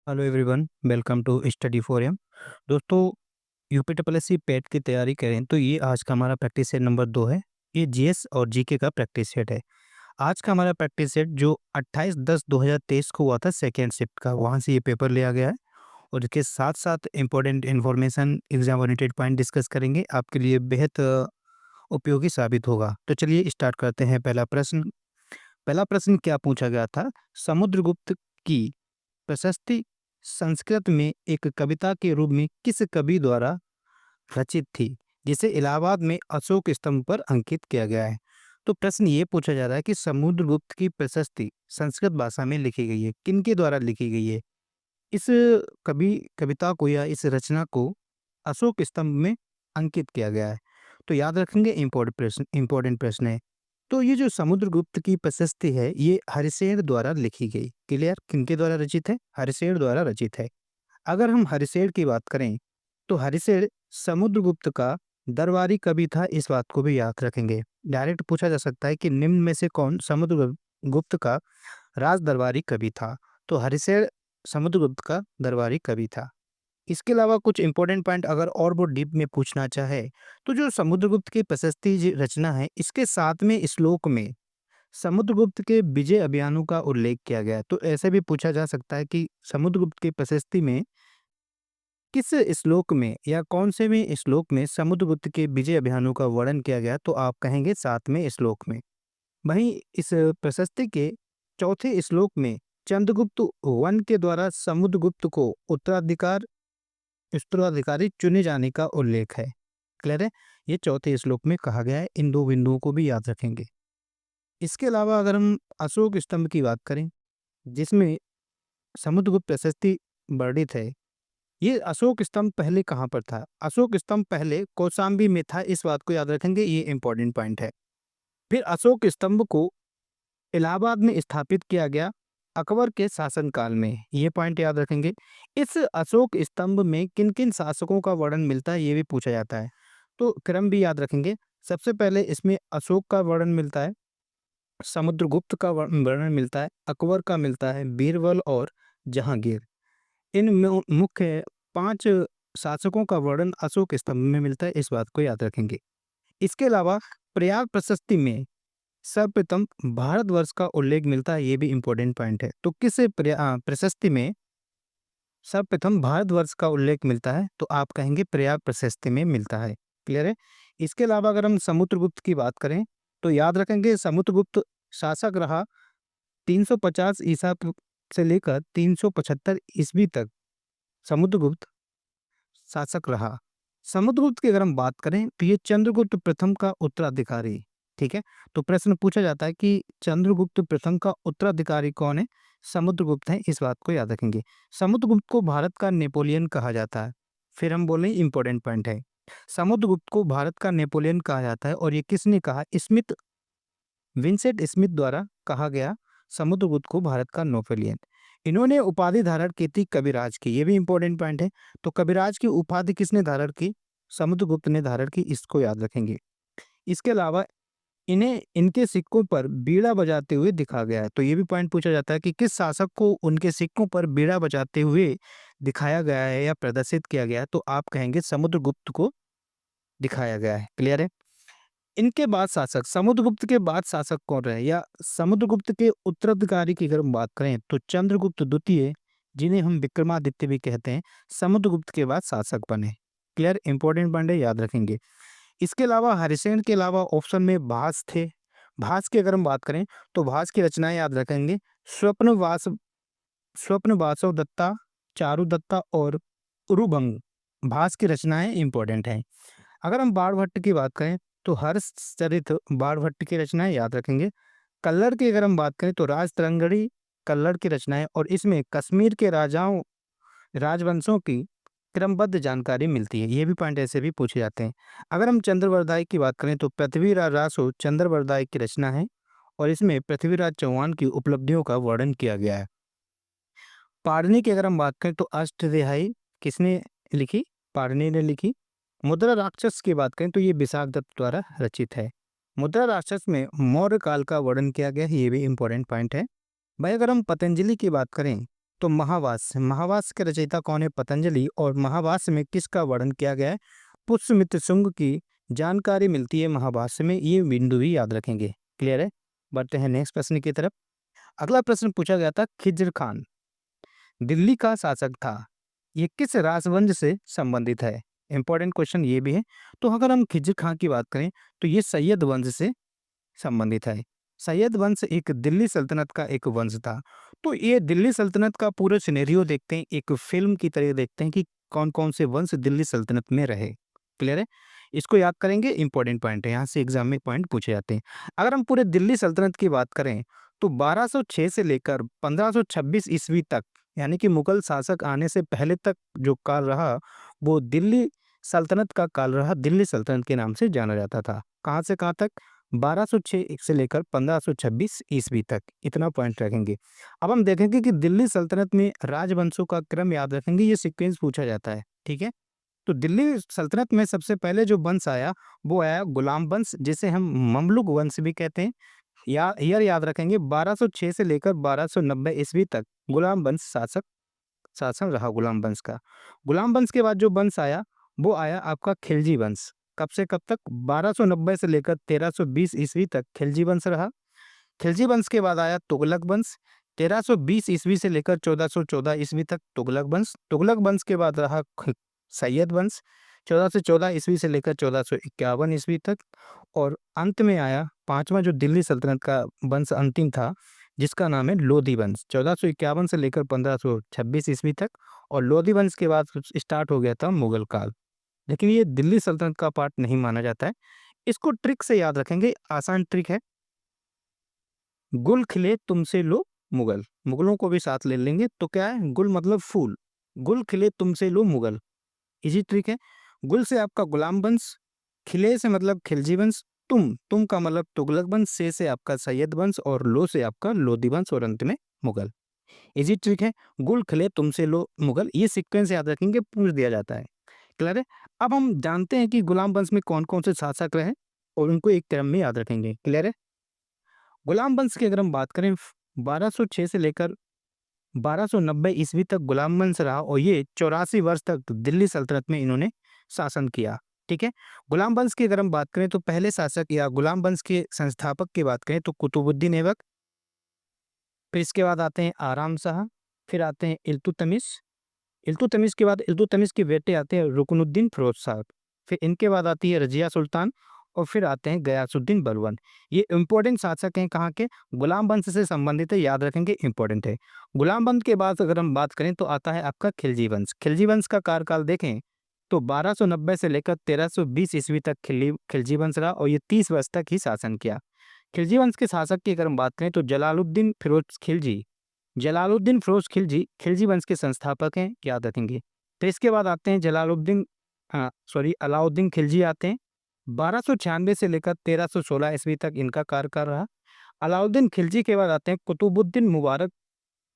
Hello everyone, welcome to study forum. दोस्तों, UP triple S C PET की तैयारी करें तो ये आज का हमारा प्रैक्टिस सेट नंबर 2 है। ये जीएस और जीके का प्रैक्टिस सेट है। आज का हमारा प्रैक्टिस सेट जो 28/10/2023 को हुआ था सेकेंड शिफ्ट का, वहाँ से ये पेपर लिया गया है। और इसके साथ साथ important information, exam oriented point discuss करेंगे, आपके लिए बेहद उपयोगी साबित होगा। तो चलिए स्टार्ट करते हैं। पहला प्रश्न क्या पूछा गया था? समुद्रगुप्त की प्रशस्ति संस्कृत में एक कविता के रूप में किस कवि द्वारा रचित थी, जिसे इलाहाबाद में अशोक स्तंभ पर अंकित किया गया है? तो प्रश्न ये पूछा जा रहा है कि समुद्रगुप्त की प्रशस्ति संस्कृत भाषा में लिखी गई है, किनके द्वारा लिखी गई है? इस कविता को या इस रचना को अशोक स्तंभ में अंकित किया गया है। तो याद रखेंगे, इंपॉर्टेंट प्रश्न है। तो ये जो समुद्रगुप्त की प्रशस्ति है, ये हरिशेन द्वारा लिखी गई। क्लियर? किनके द्वारा रचित है? हरिशेन द्वारा रचित है। अगर हम हरिशेन की बात करें तो हरिशेन समुद्रगुप्त का दरबारी कवि था, इस बात को भी याद रखेंगे। डायरेक्ट पूछा जा सकता है कि निम्न में से कौन समुद्रगुप्त का राज दरबारी कवि था? तो हरिशेन समुद्रगुप्त का दरबारी कवि था। इसके अलावा कुछ इंपॉर्टेंट पॉइंट अगर और वो डीप में पूछना चाहे तो जो समुद्रगुप्त की प्रशस्ति रचना है, इसके 7वें श्लोक में समुद्रगुप्त के विजय अभियानों का उल्लेख किया गया है। तो ऐसे भी पूछा जा सकता है कि समुद्रगुप्त की प्रशस्ति में किस श्लोक में या कौन से में श्लोक में समुद्रगुप्त के विजय अभियानों का वर्णन किया गया? तो आप कहेंगे 7वें श्लोक में। वहीं इस प्रशस्ति के चौथे श्लोक में चंद्रगुप्त वन के द्वारा समुद्रगुप्त को उत्तराधिकारी चुने जाने का उल्लेख है। क्लियर है? ये चौथे श्लोक में कहा गया है। इन दो बिंदुओं को भी याद रखेंगे। इसके अलावा अगर हम अशोक स्तंभ की बात करें, जिसमें समुद्रगुप्त प्रशस्ति वर्णित है, ये अशोक स्तंभ पहले कहाँ पर था? अशोक स्तंभ पहले कौशाम्बी में था, इस बात को याद रखेंगे। ये इंपॉर्टेंट पॉइंट है। फिर अशोक स्तंभ को इलाहाबाद में स्थापित किया गया अकबर के शासनकाल में, ये पॉइंट याद रखेंगे। इस अशोक स्तंभ में किन किन शासकों का वर्णन मिलता है, ये भी पूछा जाता है। तो क्रम भी याद रखेंगे। सबसे पहले इसमें अशोक का वर्णन मिलता है, समुद्रगुप्त का वर्णन मिलता है, अकबर का मिलता है, बीरबल और जहांगीर। इन मुख्य 5 शासकों का वर्णन अशोक स्तंभ में मिलता है, इस बात को याद रखेंगे। इसके अलावा प्रयाग प्रशस्ति में सर्वप्रथम भारतवर्ष का उल्लेख मिलता है, ये भी इंपॉर्टेंट पॉइंट है। तो किस प्रशस्ति में सर्वप्रथम भारतवर्ष का उल्लेख मिलता है? तो आप कहेंगे प्रयाग प्रशस्ति में मिलता है। क्लियर है? इसके अलावा अगर हम समुद्रगुप्त की बात करें तो याद रखेंगे समुद्रगुप्त शासक रहा 350 ईसा से लेकर 375 ईस्वी तक समुद्रगुप्त शासक रहा। समुद्रगुप्त की अगर हम बात करें तो ये चंद्रगुप्त प्रथम का उत्तराधिकारी। ठीक है? तो प्रश्न पूछा जाता है कि चंद्रगुप्त प्रथम का उत्तराधिकारी कौन है? समुद्रगुप्त है, इस बात को याद रखेंगे। समुद्रगुप्त को भारत का नेपोलियन कहा जाता है। फिर हम बोले इंपॉर्टेंट पॉइंट है, समुद्रगुप्त को भारत का नेपोलियन कहा जाता है। और ये किसने कहा? विंसेंट स्मिथ द्वारा कहा गया समुद्रगुप्त को भारत का नेपोलियन। इन्होंने उपाधि धारण की थी कविराज की, ये भी इंपॉर्टेंट पॉइंट है। तो कविराज की उपाधि किसने धारण की? समुद्रगुप्त ने धारण की, इसको याद रखेंगे। इसके अलावा इन्हें इनके सिक्कों पर बीड़ा बजाते हुए दिखा गया है। तो ये भी पॉइंट पूछा जाता है कि किस शासक को उनके सिक्कों पर बीड़ा बजाते हुए दिखाया गया है या प्रदर्शित किया गया है? तो आप कहेंगे समुद्रगुप्त को दिखाया गया है। क्लियर है? इनके बाद शासक, समुद्रगुप्त के बाद शासक कौन रहे या समुद्रगुप्त के उत्तराधिकारी की अगर हम बात करें तो चंद्रगुप्त द्वितीय, जिन्हें हम विक्रमादित्य भी कहते हैं, समुद्रगुप्त के बाद शासक बने। क्लियर? इंपॉर्टेंट पॉइंट है, याद रखेंगे। इसके अलावा हरिसेन के अलावा ऑप्शन में भास थे। भास की अगर हम बात करें तो भास की रचनाएं याद रखेंगे, स्वप्न वासव दत्ता, चारु दत्ता और उरुभंग। भास की रचनाएं इंपॉर्टेंट हैं। अगर हम बाणभट्ट की बात करें तो हर्षचरित बाणभट्ट की रचनाएं याद रखेंगे। कल्लर की अगर हम बात करें तो राजतरंगिणी कल्लर की रचनाएं, और इसमें कश्मीर के राजवंशों की क्रमबद्ध जानकारी मिलती है। ये भी पॉइंट ऐसे भी पूछे जाते हैं। अगर हम चंद्रवरदाई की बात करें तो पृथ्वीराज रासो चंद्रवरदाई की रचना है, और इसमें पृथ्वीराज चौहान की उपलब्धियों का वर्णन किया गया है। पारनी की अगर हम बात करें तो अष्टध्यायी किसने लिखी? पारनी ने लिखी। मुद्रा राक्षस की बात करें तो ये विशाख दत्त द्वारा रचित है। मुद्रा राक्षस में मौर्य काल का वर्णन किया गया है, ये भी इंपॉर्टेंट पॉइंट है। भाई अगर हम पतंजलि की बात करें तो महाभाष्य, महाभाष्य के रचयिता कौन है? पतंजलि। और महाभाष्य में किसका वर्णन किया गया है? पुष्यमित्र शुंग की जानकारी मिलती है महाभाष्य में, ये बिंदु भी याद रखेंगे। क्लियर है? बढ़ते हैं नेक्स्ट प्रश्न की तरफ। अगला प्रश्न पूछा गया था, खिज्र खान दिल्ली का शासक था, ये किस राजवंश से संबंधित है? इंपॉर्टेंट क्वेश्चन ये भी है। तो अगर हम खिज्र खान की बात करें तो ये सैयद वंश से संबंधित है। सैयद वंश एक दिल्ली सल्तनत का एक वंश था। तो ये दिल्ली सल्तनत का पूरा सिनेरियो देखते हैं, एक फिल्म की तरह देखते हैं कि कौन कौन से वंश दिल्ली सल्तनत में रहे। क्लियर है? इसको याद करेंगे, इंपॉर्टेंट पॉइंट है, यहाँ से एग्जाम में पॉइंट पूछे जाते हैं। अगर हम पूरे दिल्ली सल्तनत की बात करें तो 1206 से लेकर 1526 ईस्वी तक, यानी कि मुगल शासक आने से पहले तक जो काल रहा वो दिल्ली सल्तनत का काल रहा, दिल्ली सल्तनत के नाम से जाना जाता था। कहाँ से कहाँ तक? 1206 से लेकर 1526 ईस्वी तक, इतना पॉइंट रखेंगे। अब हम देखेंगे कि दिल्ली सल्तनत में राजवंशों का क्रम याद रखेंगे, ये सीक्वेंस पूछा जाता है। ठीक है? तो दिल्ली सल्तनत में सबसे पहले जो वंश आया वो आया गुलाम वंश, जिसे हम ममलुक वंश भी कहते हैं। या ईयर याद रखेंगे, 1206 से लेकर 1290 ईस्वी तक गुलाम वंश शासन रहा गुलाम वंश का। गुलाम वंश के बाद जो वंश आया वो आया आपका खिलजी वंश। कब से कब तक? 1290 से लेकर 1320 ईस्वी तक खिलजी वंश रहा। खिलजी वंश के बाद आया तुगलक वंश, 1320 ईस्वी से लेकर 1414 ईस्वी तक तुगलक वंश। तुगलक वंश के बाद रहा सैयद वंश, 1414 ईस्वी से लेकर 1451 ईस्वी तक। और अंत में आया पांचवा जो दिल्ली सल्तनत का वंश अंतिम था, जिसका नाम है लोधी वंश, 1451 से लेकर 1526 ईस्वी तक। और लोधी वंश के बाद स्टार्ट हो गया था मुगल काल। लेकिन ये दिल्ली सल्तनत का पार्ट नहीं माना जाता है। इसको ट्रिक से याद रखेंगे, आसान ट्रिक है। गुल खिले तुमसे लो मुगल, मुगलों को भी साथ ले लेंगे। तो क्या है? गुल मतलब फूल, गुल खिले तुमसे लो मुगल, इजी ट्रिक है। गुल से आपका गुलाम वंश, खिले से मतलब खिलजी वंश, तुम का मतलब तुगलक वंश, से आपका सैयद वंश, और लो से आपका लोधी वंश, और अंत में मुगल। इजी ट्रिक है, गुल खिले तुमसे लो मुगल, ये सीक्वेंस याद रखेंगे, पूछ दिया जाता है। क्लियर है? अब हम जानते हैं कि गुलाम वंश में कौन कौन से शासक रहे और उनको एक क्रम में याद रखेंगे। क्लियर है? गुलाम वंश की अगर हम बात करें, 1206 से लेकर 1290 ईस्वी तक गुलाम वंश रहा, और ये 84 वर्ष तक दिल्ली सल्तनत में इन्होंने शासन किया। ठीक है? गुलाम वंश की अगर हम बात करें तो पहले शासक या गुलाम वंश के संस्थापक की बात करें तो कुतुबुद्दीन ऐबक, फिर इसके बाद आते हैं आराम शाह, फिर आते हैं इल्तुतमिश, इल्तुतमिश के बाद इल्तुतमिश के बेटे आते हैं रुकनुद्दीन फिरोज शाह, फिर इनके बाद आती है रजिया सुल्तान, और फिर आते हैं गयासुद्दीन बलबन। ये इंपॉर्टेंट शासक हैं, कहाँ के? गुलाम वंश से संबंधित है, याद रखेंगे, इंपॉर्टेंट है। गुलाम वंश के बाद अगर हम बात करें तो आता है आपका खिलजी वंश। खिलजी वंश का कार्यकाल देखें तो 1290 से लेकर 1320 ईस्वी तक खिलजी वंश रहा, और ये 30 वर्ष तक ही शासन किया। खिलजी वंश के शासक की अगर हम बात करें तो जलालुद्दीन फिरोज खिलजी, जलालुद्दीन फिरोज खिलजी खिलजी वंश के संस्थापक हैं, याद रखेंगे। तो इसके बाद आते हैं अलाउद्दीन खिलजी आते हैं। 1296 से लेकर 1316 ईस्वी तक इनका कार्यकाल रहा। अलाउद्दीन खिलजी के बाद आते हैं कुतुबुद्दीन मुबारक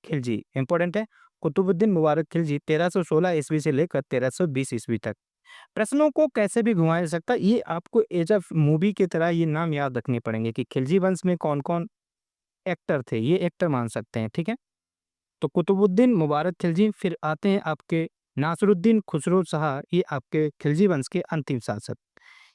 खिलजी, इंपॉर्टेंट है, कुतुबुद्दीन मुबारक खिलजी 1316 ईस्वी से लेकर 1320 ईस्वी तक। प्रश्नों को कैसे भी घुमाया जा सकता है, ये आपको एज ऑफ मूवी की तरह ये नाम याद रखने पड़ेंगे कि खिलजी वंश में कौन कौन एक्टर थे, ये एक्टर मान सकते हैं। ठीक है? तो कुतुबुद्दीन मुबारक खिलजी, फिर आते हैं आपके नासरुद्दीन खुसरो शाह, ये आपके खिलजी वंश के अंतिम शासक।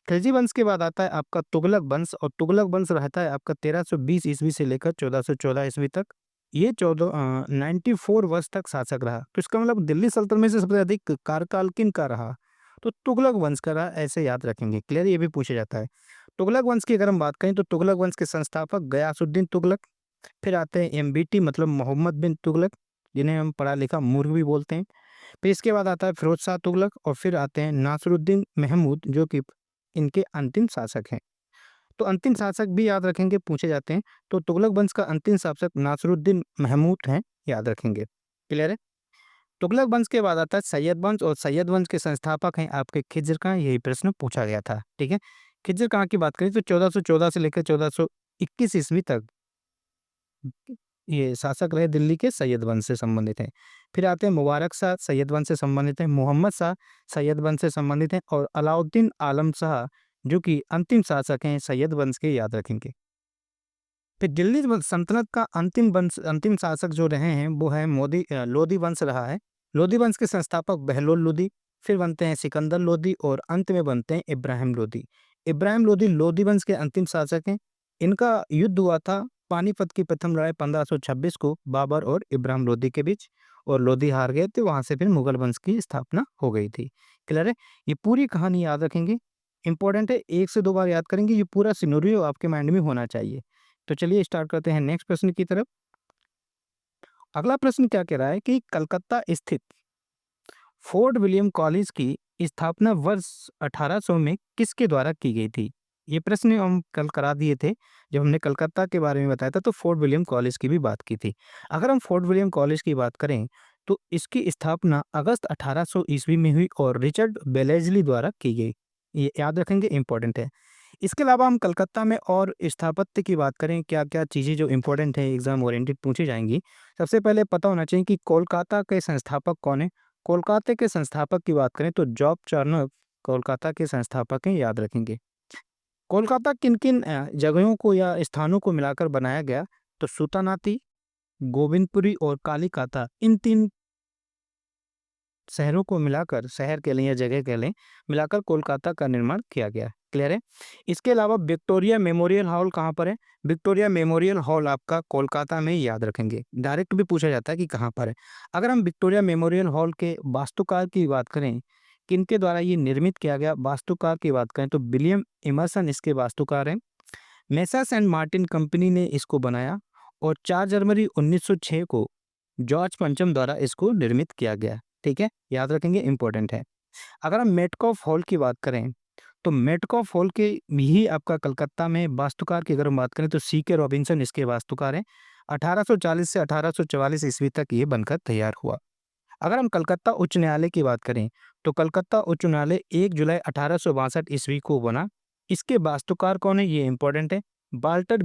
खिलजी वंश के बाद आता है आपका तुगलक वंश, और तुगलक वंश रहता है आपका 1320 ईस्वी से लेकर 1414 ईस्वी तक। ये 94 वर्ष तक शासक रहा। तो इसका मतलब दिल्ली सल्तनत में से सबसे अधिक कार्यकाल किन का रहा? तो तुगलक वंश का रहा, ऐसे याद रखेंगे। क्लियर? ये भी पूछा जाता है। तुगलक वंश की अगर हम बात करें तो तुगलक वंश के संस्थापक गयासुद्दीन तुगलक, फिर आते हैं एमबीटी मतलब मोहम्मद बिन तुगलक, जिन्हें हम पढ़ा लिखा मूर्ख भी बोलते हैं। फिर इसके बाद आता है फिरोज शाह तुगलक, और फिर आते हैं नासरुद्दीन महमूद, जो कि इनके अंतिम शासक हैं। तो अंतिम शासक भी याद रखेंगे, पूछे जाते हैं। तो तुगलक वंश का अंतिम शासक नासरुद्दीन महमूद हैं, याद रखेंगे। क्लियर है? तुगलक वंश के बाद आता है सैयद वंश, और सैयद वंश के संस्थापक हैं आपके खिज्र खां, यही प्रश्न पूछा गया था। ठीक है? खिज्र खां की बात करें तो 1414 से लेकर 1421 ईस्वी तक ये शासक रहे, दिल्ली के सैयद वंश से संबंधित हैं। फिर आते हैं मुबारक शाह, सैयद वंश से संबंधित हैं। मोहम्मद शाह सैयद वंश से संबंधित हैं, और अलाउद्दीन आलम शाह जो कि अंतिम शासक हैं सैयद वंश के, याद रखेंगे। फिर दिल्ली सल्तनत का अंतिम शासक जो रहे हैं वो है लोधी वंश रहा है। लोधी वंश के संस्थापक बहलोल लोधी, फिर बनते हैं सिकंदर लोधी और अंत में बनते हैं इब्राहिम लोधी। इब्राहिम लोधी लोधी वंश के अंतिम शासक हैं। इनका युद्ध हुआ था पानीपत की प्रथम लड़ाई 1526 को बाबर और इब्राहिम लोधी के बीच, और लोधी हार गए थे। वहां से फिर मुगल वंश की स्थापना हो गई थी। क्लियर है? ये पूरी कहानी याद रखेंगे, इंपॉर्टेंट है, 1 से 2 बार याद करेंगे। ये पूरा सिनेरियो आपके माइंड में होना चाहिए। तो चलिए स्टार्ट करते हैं नेक्स्ट प्रश्न की तरफ। अगला प्रश्न क्या कह रहा है कि कलकत्ता स्थित फोर्ट विलियम कॉलेज की स्थापना वर्ष 1800 में किसके द्वारा की गई थी? ये प्रश्न हम कल करा दिए थे जब हमने कलकत्ता के बारे में बताया था, तो फोर्ट विलियम कॉलेज की भी बात की थी। अगर हम फोर्ट विलियम कॉलेज की बात करें तो इसकी स्थापना अगस्त 1800 ईस्वी में हुई और रिचर्ड बेलेजली द्वारा की गई। ये याद रखेंगे, इंपॉर्टेंट है। इसके अलावा हम कलकत्ता में और स्थापत्य की बात करें, क्या क्या चीज़ें जो इंपॉर्टेंट है एग्जाम ओरिएंटेड पूछी जाएंगी। सबसे पहले पता होना चाहिए कि कोलकाता के संस्थापक कौन है। कोलकाता के संस्थापक की बात करें तो जॉब चार्नक कोलकाता के संस्थापक हैं, याद रखेंगे। कोलकाता किन किन जगहों को या स्थानों को मिलाकर बनाया गया? तो सूतानाती, गोविंदपुरी और कालीकाता, इन 3 शहरों को मिलाकर, शहर के लिए या जगह के लिए मिलाकर कोलकाता का निर्माण किया गया। क्लियर है? इसके अलावा विक्टोरिया मेमोरियल हॉल कहाँ पर है? विक्टोरिया मेमोरियल हॉल आपका कोलकाता में ही, याद रखेंगे। डायरेक्ट भी पूछा जाता है कि कहाँ पर है। अगर हम विक्टोरिया मेमोरियल हॉल के वास्तुकार की बात करें, किनके द्वारा ये निर्मित किया गया, वास्तुकार की बात करें तो विलियम इमर्सन इसके वास्तुकार हैं। मेसर्स एंड मार्टिन कंपनी ने इसको बनाया और 4 जनवरी 1906 को जॉर्ज पंचम द्वारा इसको निर्मित किया गया। ठीक है, याद रखेंगे, इंपॉर्टेंट है। अगर हम मेटकॉफ हॉल की बात करें तो मेटकॉफ हॉल के ही आपका कलकत्ता में वास्तुकार की अगर हम बात करें तो C.K. रॉबिन्सन इसके वास्तुकार हैं। 1840 से 1844 ईस्वी तक ये बनकर तैयार हुआ। अगर हम कलकत्ता उच्च न्यायालय की बात करें तो कलकत्ता उच्च न्यायालय 1 जुलाई 1862 ईस्वी को बना। इसके वास्तुकार कौन है? ये इंपॉर्टेंट है, वाल्टर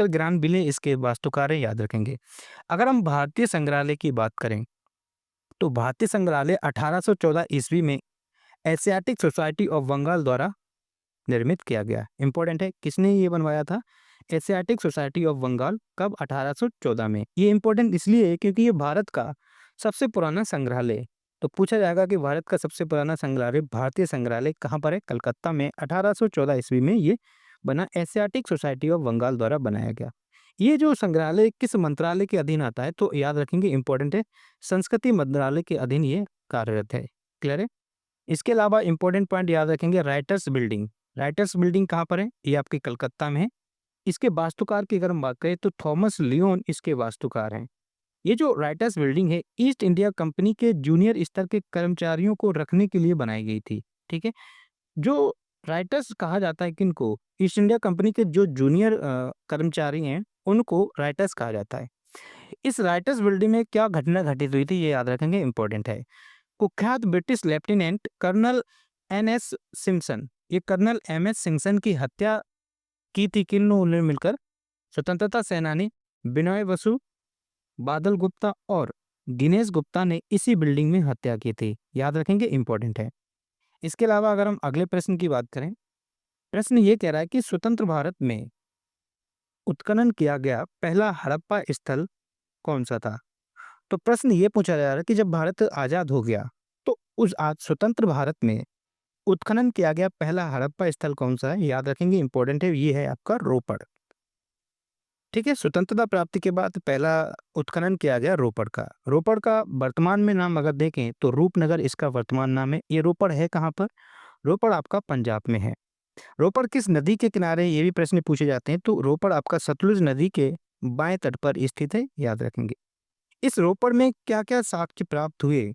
ग्रानविले इसके वास्तुकार हैं, याद रखेंगे। अगर हम भारतीय संग्रहालय की बात करें तो भारतीय संग्रहालय 1814 ईस्वी में एशियाटिक सोसाइटी ऑफ बंगाल द्वारा निर्मित किया गया। इंपॉर्टेंट है, किसने ये बनवाया था? Asiatic society of Bengal. कब? 1814 में। ये इंपॉर्टेंट इसलिए है क्योंकि ये भारत का सबसे पुराना संग्रहालय है। तो पूछा जाएगा कि भारत का सबसे पुराना संग्रहालय, भारतीय संग्रहालय कहाँ पर है? कलकत्ता में 1814 ईस्वी में ये बना, एशियाटिक सोसाइटी ऑफ बंगाल द्वारा बनाया गया। ये जो संग्रहालय किस मंत्रालय के अधीन आता है? तो याद रखेंगे, इंपॉर्टेंट है, संस्कृति मंत्रालय के अधीन ये कार्यरत है। क्लियर है? इसके अलावा इंपॉर्टेंट पॉइंट याद रखेंगे, राइटर्स बिल्डिंग। राइटर्स बिल्डिंग कहाँ पर है? ये आपके कलकत्ता में है। इसके वास्तुकार की अगर हम बात करें तो थॉमस लियोन इसके वास्तुकार हैं। ये जो राइटर्स बिल्डिंग है ईस्ट इंडिया कंपनी के जूनियर स्तर के कर्मचारियों को रखने के लिए बनाई गई थी। ठीक है, जो राइटर्स कहा जाता है किनको? ईस्ट इंडिया कंपनी के जो जूनियर कर्मचारी हैं उनको राइटर्स कहा जाता है। इस राइटर्स बिल्डिंग में क्या घटना घटित हुई थी, ये याद रखेंगे, इंपॉर्टेंट है। कुख्यात British lieutenant colonel NS Simpson, ये कर्नल MS सिम्पसन की हत्या की थी किन लोगों ने मिलकर? स्वतंत्रता सेनानी बिनॉय बसु, बादल गुप्ता और दिनेश गुप्ता ने इसी बिल्डिंग में हत्या की थी। याद रखेंगे, इंपॉर्टेंट है। इसके अलावा अगर हम अगले प्रश्न की बात करें, प्रश्न ये कह रहा है कि स्वतंत्र भारत में उत्खनन किया गया पहला हड़प्पा स्थल कौन सा था? तो प्रश्न ये पूछा जा रहा है कि जब भारत आजाद हो गया तो उस आज स्वतंत्र भारत में उत्खनन किया गया पहला हड़प्पा स्थल कौन सा है? याद रखेंगे, इंपॉर्टेंट है, ये है आपका रोपड़। ठीक है, स्वतंत्रता प्राप्ति के बाद पहला उत्खनन किया गया रोपड़ का। रोपड़ का वर्तमान में नाम अगर देखें तो रूपनगर इसका वर्तमान नाम है। ये रोपड़ है कहाँ पर? रोपड़ आपका पंजाब में है। रोपड़ किस नदी के किनारे, ये भी प्रश्न पूछे जाते हैं। तो रोपड़ आपका सतलुज नदी के बाएं तट पर स्थित है, याद रखेंगे। इस रोपड़ में क्या क्या साक्ष्य प्राप्त हुए?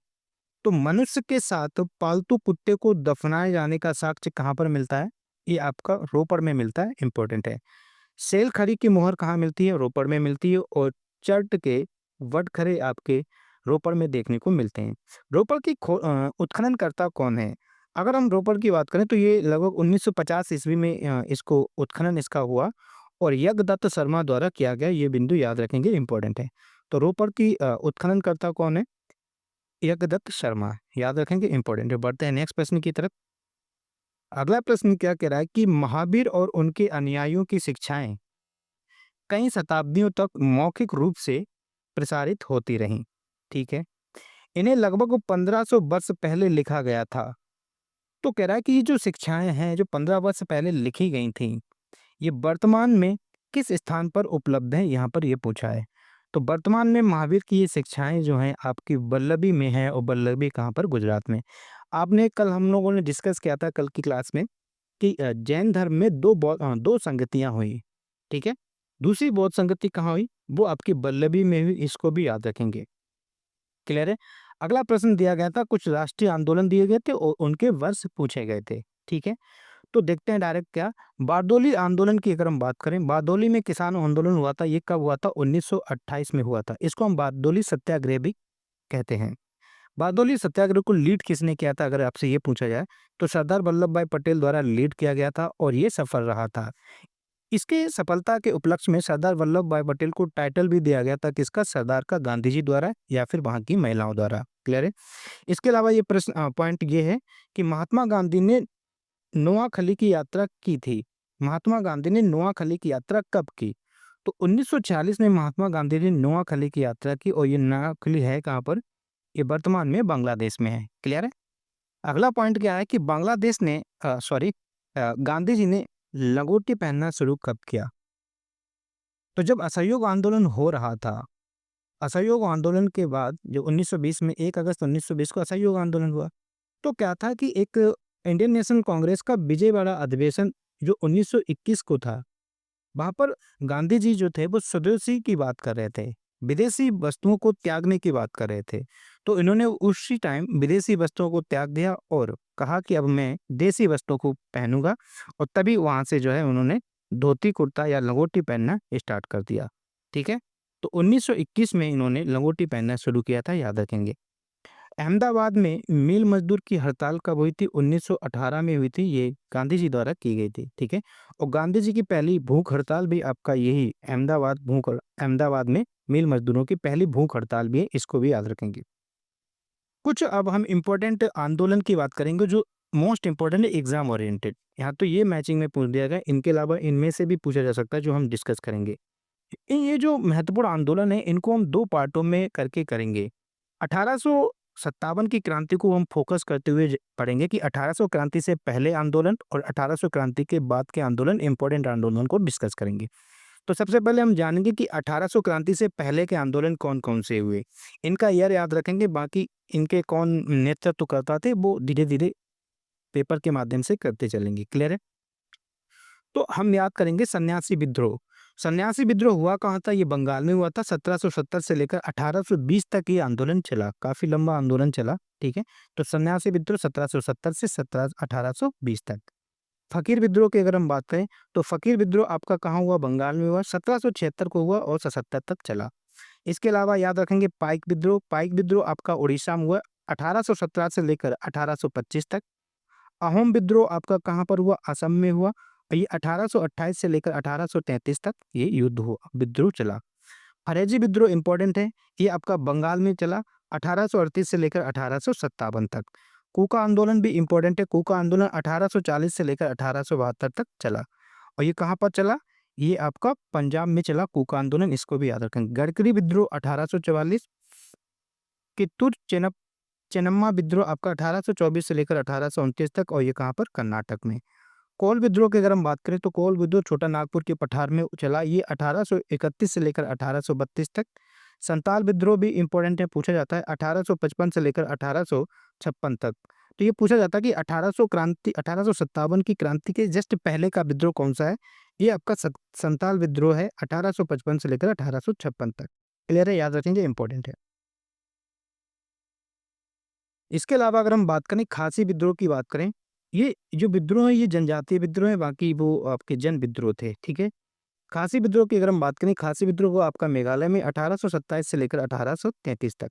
तो मनुष्य के साथ पालतू कुत्ते को दफनाए जाने का साक्ष्य कहाँ पर मिलता है? ये आपका रोपड़ में मिलता है, इंपॉर्टेंट है। सेलखरी की मोहर कहाँ मिलती है? रोपड़ में मिलती है। और चर्ट के वटखरे आपके रोपड़ में देखने को मिलते हैं। रोपड़ की उत्खननकर्ता कौन है? अगर हम रोपड़ की बात करें तो ये लगभग 1950 ईस्वी में इसको उत्खनन इसका हुआ और यज्ञदत्त शर्मा द्वारा किया गया। ये बिंदु याद रखेंगे, इंपॉर्टेंट है। तो रोपड़ की उत्खननकर्ता कौन है? यज्ञदत्त शर्मा, याद रखेंगे, इंपॉर्टेंट है। बढ़ते हैं नेक्स्ट प्रश्न की तरफ। अगला प्रश्न क्या कह रहा है कि महावीर और उनके अनुयायियों की शिक्षाएं कई शताब्दियों तक मौखिक रूप से प्रसारित होती रहीं। ठीक है, इन्हें लगभग 1500 वर्ष पहले लिखा गया था। तो कह रहा है कि ये जो शिक्षाएं हैं जो 15 वर्ष पहले लिखी गई थी, ये वर्तमान में किस स्थान पर उपलब्ध है, यहाँ पर ये पूछा है। तो वर्तमान में महावीर की ये शिक्षाएं जो हैं आपकी वल्लभी में है, और वल्लभी कहाँ पर, गुजरात में। आपने कल हम लोगों ने डिस्कस किया था कल की क्लास में कि जैन धर्म में दो संगतियां हुई। ठीक है, दूसरी बौद्ध संगति कहाँ हुई, वो आपकी वल्लभी में हुई, इसको भी याद रखेंगे। क्लियर है। अगला प्रश्न दिया गया था, कुछ राष्ट्रीय आंदोलन दिए गए थे और उनके वर्ष पूछे गए थे। ठीक है, तो देखते हैं डायरेक्ट क्या। बारदोली आंदोलन की अगर हम बात करें, बारदोली में किसान आंदोलन हुआ था, ये कब हुआ था, 1928 में हुआ था। इसको हम बारदोली सत्याग्रह भी कहते हैं। बारदोली सत्याग्रह को लीड किसने किया था, अगर आपसे ये पूछा जाए तो सरदार वल्लभ भाई पटेल द्वारा लीड किया गया था, और ये सफल रहा था। इसके सफलता के उपलक्ष्य में सरदार वल्लभ भाई पटेल को टाइटल भी दिया गया था, किसका, सरदार का, गांधी जी द्वारा या फिर वहां की महिलाओं द्वारा। क्लियर है। इसके अलावा ये प्रश्न पॉइंट ये है कि महात्मा गांधी ने नोआखली की यात्रा की थी। महात्मा गांधी ने नोआखली की यात्रा कब की, तो 1946 में महात्मा गांधी ने नोआखली की यात्रा की, और ये नोआखली है कहाँ पर, ये वर्तमान में बांग्लादेश में है। क्लियर है। अगला पॉइंट क्या है कि बांग्लादेश ने गांधी जी ने लंगोटी पहनना शुरू कब किया, तो जब असहयोग आंदोलन हो रहा था। असहयोग आंदोलन के बाद जो 1920 में 1 अगस्त 1920 को असहयोग आंदोलन हुआ, तो क्या था कि एक इंडियन नेशनल कांग्रेस का विजयवाड़ा अधिवेशन जो 1921 को था, वहां पर गांधी जी जो थे वो स्वदेशी की बात कर रहे थे, विदेशी वस्तुओं को त्यागने की बात कर रहे थे। तो इन्होंने उसी टाइम विदेशी वस्तुओं को त्याग दिया और कहा कि अब मैं देसी वस्तुओं को पहनूंगा, और तभी वहां से जो है उन्होंने धोती कुर्ता या लंगोटी पहनना स्टार्ट कर दिया। ठीक है, तो 1921 में इन्होंने लंगोटी पहनना शुरू किया था, याद रखेंगे। अहमदाबाद में मिल मजदूर की हड़ताल कब हुई थी, 1918 में हुई थी, ये गांधी जी द्वारा की गई थी। ठीक है, और गांधी जी की पहली भूख हड़ताल भी आपका यही अहमदाबाद में मिल मजदूरों की पहली भूख हड़ताल भी है, इसको भी याद रखेंगे। कुछ अब हम इम्पोर्टेंट आंदोलन की बात करेंगे जो मोस्ट इम्पोर्टेंट है, एग्जाम ओरिएंटेड। यहाँ तो ये मैचिंग में पूछ दिया गया, इनके अलावा इनमें से भी पूछा जा सकता है जो हम डिस्कस करेंगे। ये जो महत्वपूर्ण आंदोलन है इनको हम 2 पार्टों में करके करेंगे। 1857 की क्रांति को हम फोकस करते हुए पढ़ेंगे कि 1800 क्रांति से पहले आंदोलन और 1800 क्रांति के बाद के आंदोलन, इंपॉर्टेंट आंदोलन को डिस्कस करेंगे। तो सबसे पहले हम जानेंगे कि 1800 क्रांति से पहले के आंदोलन कौन-कौन से हुए। इनका ईयर याद रखेंगे, बाकी इनके कौन नेतृत्व करता थे वो धीरे-धीरे पेपर के माध्यम से करते चलेंगे। क्लियर है? तो हम याद करेंगे सन्यासी विद्रोह। सन्यासी विद्रोह हुआ कहाँ था, ये बंगाल में हुआ था। 1770 से लेकर 1820 तक ये आंदोलन चला, काफी लंबा आंदोलन चला। ठीक है, तो सन्यासी विद्रोह 1770 से 1820 तक। फकीर विद्रोह की अगर हम बात करें तो फकीर विद्रोह आपका कहाँ हुआ, बंगाल में हुआ, 1776 को हुआ और 77 तक चला। इसके अलावा याद रखेंगे पाइक विद्रोह। पाइक विद्रोह आपका उड़ीसा में हुआ, 1817 से लेकर 1825 तक। अहोम विद्रोह आपका कहाँ पर हुआ, असम में हुआ, ये 1828 से लेकर 1833 तक ये युद्ध हुआ, विद्रोह चला। फरेजी विद्रोह इंपॉर्टेंट है, ये आपका बंगाल में चला 1838 से लेकर 1857 तक। कूका आंदोलन भी इंपॉर्टेंट है, कूका आंदोलन 1840 से लेकर 1872 तक चला, और ये कहाँ पर चला, ये आपका पंजाब में चला कूका आंदोलन, इसको भी याद रखें। गडकरी विद्रोह 1844, कित्तूर चेन्नम्मा विद्रोह आपका 1824 से लेकर 1829 तक, और ये कहाँ पर, कर्नाटक में। कोल विद्रोह की अगर हम बात करें तो कोल विद्रोह छोटा नागपुर के पठार में चला, ये 1831 से लेकर 1832 तक। संताल विद्रोह भी इंपॉर्टेंट है, पूछा जाता है 1855 से लेकर 1856 तक। तो ये पूछा जाता है कि 1857 की क्रांति के जस्ट पहले का विद्रोह कौन सा है, ये आपका संताल विद्रोह है, 1855 से लेकर 1856 तक। क्लियर है, याद रखेंगे, इंपॉर्टेंट है। इसके अलावा अगर हम बात करें खासी विद्रोह की बात करें, ये जो विद्रोह है ये जनजातीय विद्रोह है, बाकी वो आपके जन विद्रोह थे। ठीक है, खासी विद्रोह की अगर हम बात करें, खासी विद्रोह को आपका मेघालय में 1827 से लेकर 1833 तक।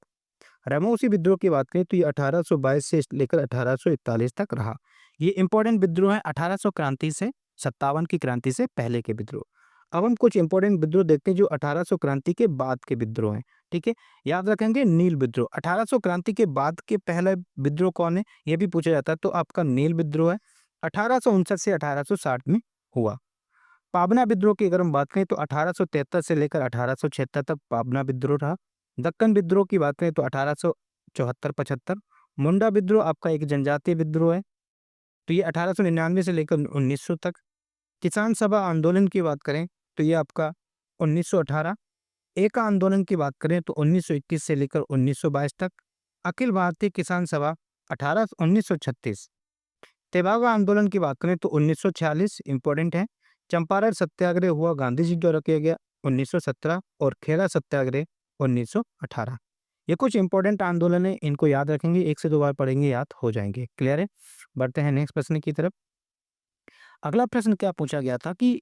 रामोसी विद्रोह की बात करें तो ये 1822 से लेकर 1841 तक रहा। ये इंपॉर्टेंट विद्रोह है 1800 क्रांति से 57 की क्रांति से पहले के विद्रोह। अब हम कुछ इंपॉर्टेंट विद्रोह देखते हैं जो 1800 क्रांति के बाद के विद्रोह हैं। ठीक है, याद रखेंगे नील विद्रोह। 1800 क्रांति के बाद के पहला विद्रोह कौन है, यह भी पूछा जाता है, तो आपका नील विद्रोह है, 1859 से 1860 में हुआ। पाबना विद्रोह की अगर हम बात करें तो 1873 से लेकर 1876 तक पाबना विद्रोह रहा। दक्कन विद्रोह की बात करें तो 1874-75। मुंडा विद्रोह आपका एक जनजातीय विद्रोह है, तो ये 1899 से लेकर 1900 तक। किसान सभा आंदोलन की बात करें तो ये आपका 1918। एका आंदोलन की बात करें तो 1921 से लेकर 1922 तक। अखिल भारतीय किसान सभा 1936। तेभागा आंदोलन की बात करें तो 1946 इंपॉर्टेंट है। चंपारण सत्याग्रह हुआ गांधी जी द्वारा किया गया 1917 और खेड़ा सत्याग्रह 1918। ये कुछ इंपॉर्टेंट आंदोलन है, इनको याद रखेंगे, एक से दो बार पढ़ेंगे याद हो जाएंगे। क्लियर है? बढ़ते हैं नेक्स्ट प्रश्न की तरफ। अगला प्रश्न क्या पूछा गया था कि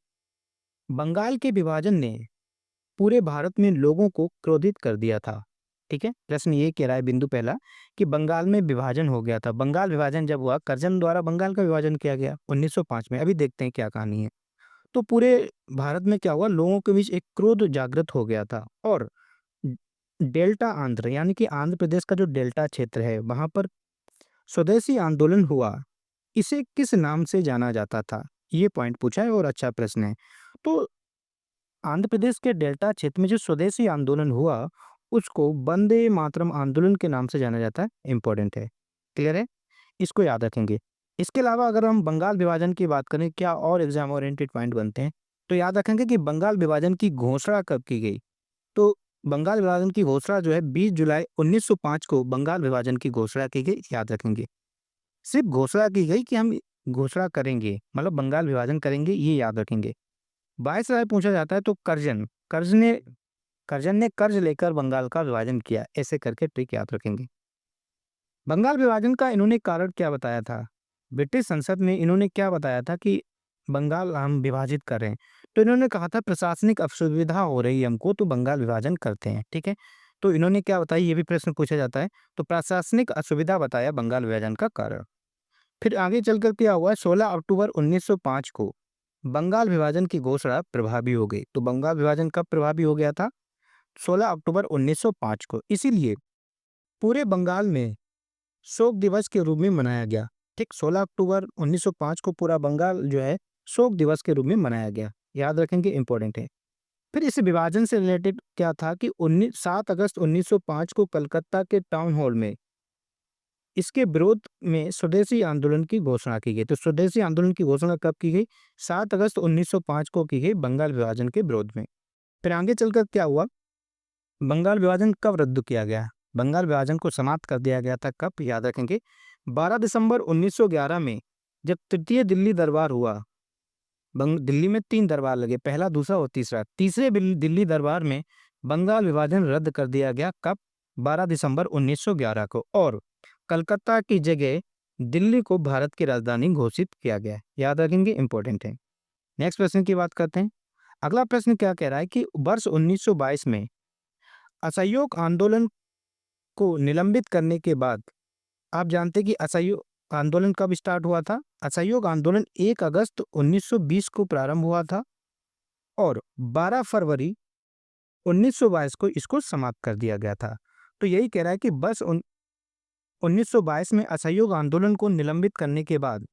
बंगाल के विभाजन ने पूरे भारत में लोगों को क्रोधित कर दिया था। ठीक है, प्रश्न ये कह रहा है बिंदु पहला कि बंगाल में विभाजन हो गया था। बंगाल विभाजन जब हुआ, कर्जन द्वारा बंगाल का विभाजन किया गया 1905 में। अभी देखते हैं क्या कहानी है। तो पूरे भारत में क्या हुआ, लोगों के बीच एक क्रोध जागृत हो गया था और डेल्टा आंध्र यानी कि आंध्र प्रदेश का जो डेल्टा क्षेत्र है वहां पर स्वदेशी आंदोलन हुआ। इसे किस नाम से जाना जाता था, ये पॉइंट पूछा है और अच्छा प्रश्न है। तो आंध्र प्रदेश के डेल्टा क्षेत्र में जो स्वदेशी आंदोलन हुआ उसको वंदे मातरम आंदोलन के नाम से जाना जाता है। इंपॉर्टेंट है, क्लियर है, इसको याद रखेंगे। इसके अलावा अगर हम बंगाल विभाजन की बात करें, क्या और एग्जाम ओरिएंटेड पॉइंट बनते हैं, तो याद रखेंगे कि बंगाल विभाजन की घोषणा कब की गई। तो बंगाल विभाजन की घोषणा जो है 20 जुलाई 1905 को बंगाल विभाजन की घोषणा की गई, याद रखेंगे। सिर्फ घोषणा की गई कि हम घोषणा करेंगे, मतलब बंगाल विभाजन करेंगे, ये याद रखेंगे। 22 राय पूछा जाता है तो कर्जन ने कर्ज लेकर बंगाल का विभाजन किया, ऐसे करके ट्रिक याद रखेंगे। बंगाल विभाजन का इन्होंने कारण क्या बताया था, ब्रिटिश संसद में इन्होंने क्या बताया था कि बंगाल हम विभाजित कर रहे हैं, तो इन्होंने कहा था प्रशासनिक असुविधा हो रही है हमको, तो बंगाल विभाजन करते हैं। ठीक है, तो इन्होंने क्या बताया, ये भी प्रश्न पूछा जाता है, तो प्रशासनिक असुविधा बताया बंगाल विभाजन का कारण। फिर आगे चलकर क्या हुआ, 16 अक्टूबर 1905 को बंगाल विभाजन की घोषणा प्रभावी हो गई। तो बंगाल विभाजन कब प्रभावी हो गया था, 16 अक्टूबर 1905 को। इसीलिए पूरे बंगाल में शोक दिवस के रूप में मनाया गया। ठीक, 16 अक्टूबर 1905 को पूरा बंगाल जो है शोक दिवस के रूप में मनाया गया, याद रखेंगे, इंपॉर्टेंट है। फिर इस विभाजन से रिलेटेड क्या था कि 7 अगस्त 1905 को कलकत्ता के टाउन हॉल में इसके विरोध में स्वदेशी आंदोलन की घोषणा की गई। तो स्वदेशी आंदोलन की घोषणा कब की गई, 7 अगस्त 1905 को की गई बंगाल विभाजन के विरोध में। फिर आगे चलकर क्या हुआ, बंगाल विभाजन कब रद्द किया गया, बंगाल विभाजन को समाप्त कर दिया गया था कब, याद रखेंगे, 12 दिसंबर 1911 में जब तृतीय दिल्ली दरबार हुआ। दिल्ली में 3 दरबार लगे, पहला, दूसरा और तीसरा। तीसरे दिल्ली दरबार में बंगाल विभाजन रद्द कर दिया गया कब, 12 दिसंबर 1911 को, और कलकत्ता की जगह दिल्ली को भारत की राजधानी घोषित किया गया, याद रखेंगे, इंपॉर्टेंट है। नेक्स्ट प्रश्न की बात करते हैं। अगला प्रश्न क्या कह रहा है कि वर्ष 1922 में असहयोग आंदोलन को निलंबित करने के बाद, आप जानते हैं कि असहयोग आंदोलन कब स्टार्ट हुआ था, असहयोग आंदोलन 1 अगस्त 1920 को प्रारंभ हुआ था और 12 फरवरी 1922 को इसको समाप्त कर दिया गया था। तो यही कह रहा है कि बस 1922 में असहयोग आंदोलन को निलंबित करने के बाद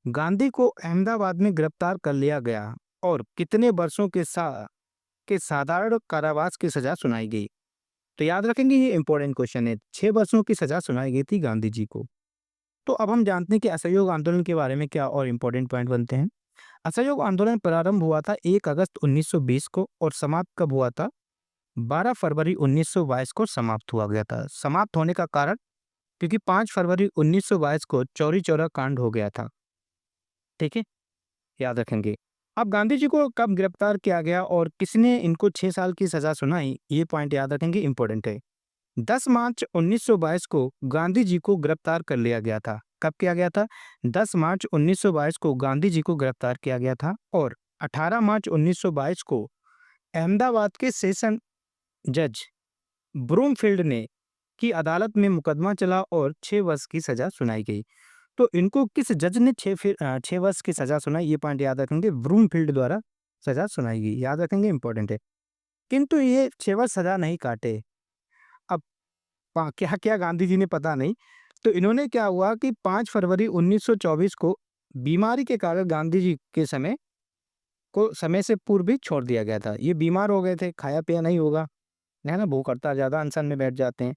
गांधी को अहमदाबाद में गिरफ्तार कर लिया गया और कितने वर्षों के साधारण कारावास की सजा सुनाई गई। तो याद रखेंगे, ये इंपॉर्टेंट क्वेश्चन है। 6 वर्षों की सजा सुनाई गई थी गांधी जी को। तो अब हम जानते हैं कि असहयोग आंदोलन के बारे में क्या और इंपॉर्टेंट पॉइंट बनते हैं। असहयोग आंदोलन प्रारंभ हुआ था 1 अगस्त 1920 को और समाप्त कब हुआ था, 12 फरवरी 1922 को समाप्त हुआ गया था। समाप्त होने का कारण क्योंकि 5 फरवरी 1922 को चौरी चौरा कांड हो गया था। ठीक है, याद रखेंगे। अब गांधी जी को कब गिरफ्तार किया गया और किसने इनको 6 साल की सजा सुनाई, ये पॉइंट याद रखेंगे, इंपॉर्टेंट है। 10 मार्च 1922 को गांधी जी को गिरफ्तार कर लिया गया था। कब किया गया था, 10 मार्च 1922 को गांधी जी को गिरफ्तार किया गया था और 18 मार्च 1922 को अहमदाबाद के सेशन जज ब्रूमफील्ड ने की अदालत में मुकदमा चला और 6 वर्ष की सजा सुनाई गई। तो इनको किस जज ने 6 वर्ष की सजा सुनाई, ये पॉइंट याद रखेंगे, ब्रूमफील्ड द्वारा सजा सुनाई गई, याद रखेंगे, इंपॉर्टेंट है। किंतु ये 6 वर्ष सजा नहीं काटे। अब क्या क्या गांधी जी ने पता नहीं, तो इन्होंने क्या हुआ कि 5 फरवरी 1924 को बीमारी के कारण गांधी जी के समय को समय से पूर्व भी छोड़ दिया गया था। ये बीमार हो गए थे, खाया पिया नहीं होगा, है ना, भूख हड़ताल ज़्यादा अनशन में बैठ जाते हैं।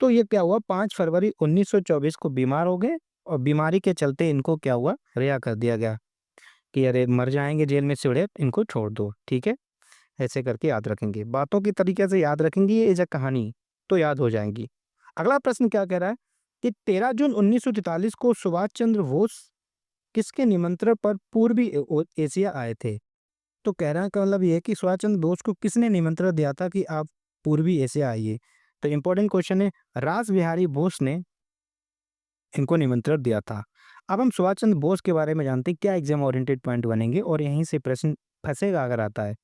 तो ये क्या हुआ, 5 फरवरी 1924 को बीमार हो गए और बीमारी के चलते इनको क्या हुआ, रिहा कर दिया गया कि अरे मर जाएँगे जेल में चिड़े, इनको छोड़ दो, ठीक है? ऐसे करके याद रखेंगे। बातों की तरीके से याद रखेंगे ये एज़ अ कहानी, तो याद हो जाएँगी। अगला प्रश्न क्या कह रहा है कि 13 जून 1943 को सुभाष चंद्र बोस किसके निमंत्रण पर पूर्वी एशिया आए थे? तो कहने का मतलब ये है कि सुभाष चंद्र बोस को किसने निमंत्रण दिया था कि आप पूर्वी एशिया आइए? तो इम्पोर्टेंट क्वेश्चन है, रास बिहारी बोस ने इनको निमंत्रण दिया था। अब हम सुभाष चंद्र बोस के बारे में जानते हैं, क्या एग्जाम ओरिएंटेड पॉइंट बनेंगे और यहीं से प्रश्न फंसेगा अगर आता है।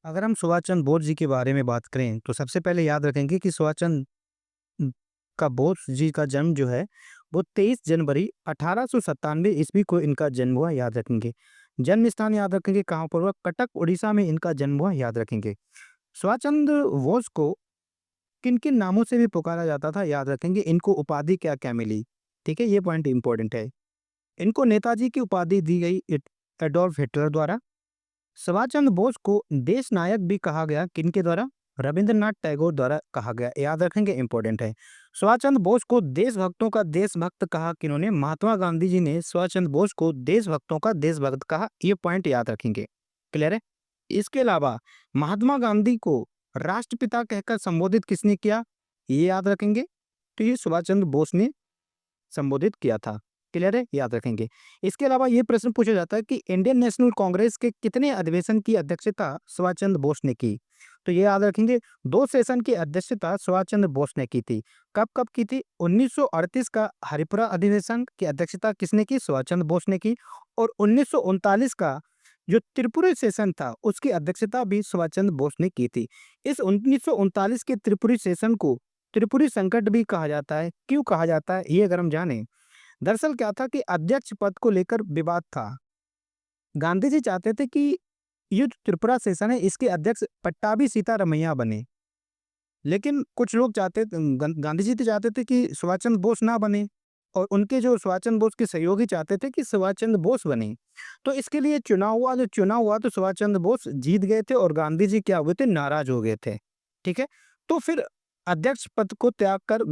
अगर हम सुभाष चंद्र बोस जी के बारे में बात करें तो सबसे पहले याद रखेंगे कि सुभाष चंद्र का बोस जी का जन्म जो है वो 23 जनवरी 1897 ईस्वी को इनका जन्म हुआ, याद रखेंगे। जन्म स्थान याद रखेंगे कहाँ पर हुआ, कटक उड़ीसा में इनका जन्म हुआ, याद रखेंगे। सुभाष चंद्र बोस को किन किन नामों से भी पुकारा जाता था, याद रखेंगे। इनको उपाधि क्या क्या मिली, ठीक है, ये पॉइंट इंपॉर्टेंट है। इनको नेताजी की उपाधि दी गई एडोल्फ हिटलर द्वारा। सुभाष चंद्र बोस को देश नायक भी कहा गया, किनके द्वारा, रविंद्रनाथ टैगोर द्वारा कहा गया, याद रखेंगे, इंपॉर्टेंट है। सुभाष चंद्र बोस को देशभक्तों का देशभक्त कहा किन्होंने, महात्मा गांधी जी ने सुभाष चंद्र बोस को देशभक्तों का देशभक्त कहा, ये पॉइंट याद रखेंगे, क्लियर है। इसके अलावा महात्मा गांधी को राष्ट्रपिता कहकर संबोधित किसने किया, ये याद रखेंगे। तो ये सुभाष चंद्र बोस ने संबोधित किया था, क्लियर है, याद रखेंगे। इसके अलावा ये प्रश्न पूछा जाता है कि इंडियन नेशनल कांग्रेस के कितने अधिवेशन की अध्यक्षता सुभाष चंद्र बोस ने की, तो ये याद रखेंगे 2 सेशन की अध्यक्षता सुभाष चंद्र बोस ने की थी। कब कब की थी, 1938 का हरिपुरा अधिवेशन की अध्यक्षता किसने की, सुभाष चंद्र बोस ने की। और 1939 का जो त्रिपुरी सेशन था उसकी अध्यक्षता भी सुभाष चंद्र बोस ने की थी। इस 1939 के त्रिपुरी सेशन को त्रिपुरी संकट भी कहा जाता है। क्यों कहा जाता है ये अगर हम जाने, दरअसल क्या था कि अध्यक्ष पद को लेकर विवाद था। गांधी जी चाहते थे कि ये जो त्रिपुरा सेशन है इसके अध्यक्ष पट्टाभी सीतारमैया बने, लेकिन कुछ लोग गांधी जी तो चाहते थे कि सुभाष चंद्र बोस ना बने, और उनके जो सुभाष चंद्र बोस के सहयोगी चाहते थे कि सुभाष चंद्र बोस बने। तो इसके लिए चुनाव हुआ, जो चुनाव हुआ तो सुभाष चंद्र बोस जीत गए थे और गांधी जी क्या हुए थे, नाराज हो गए थे, ठीक है। तो फिर अध्यक्ष पद को त्याग कर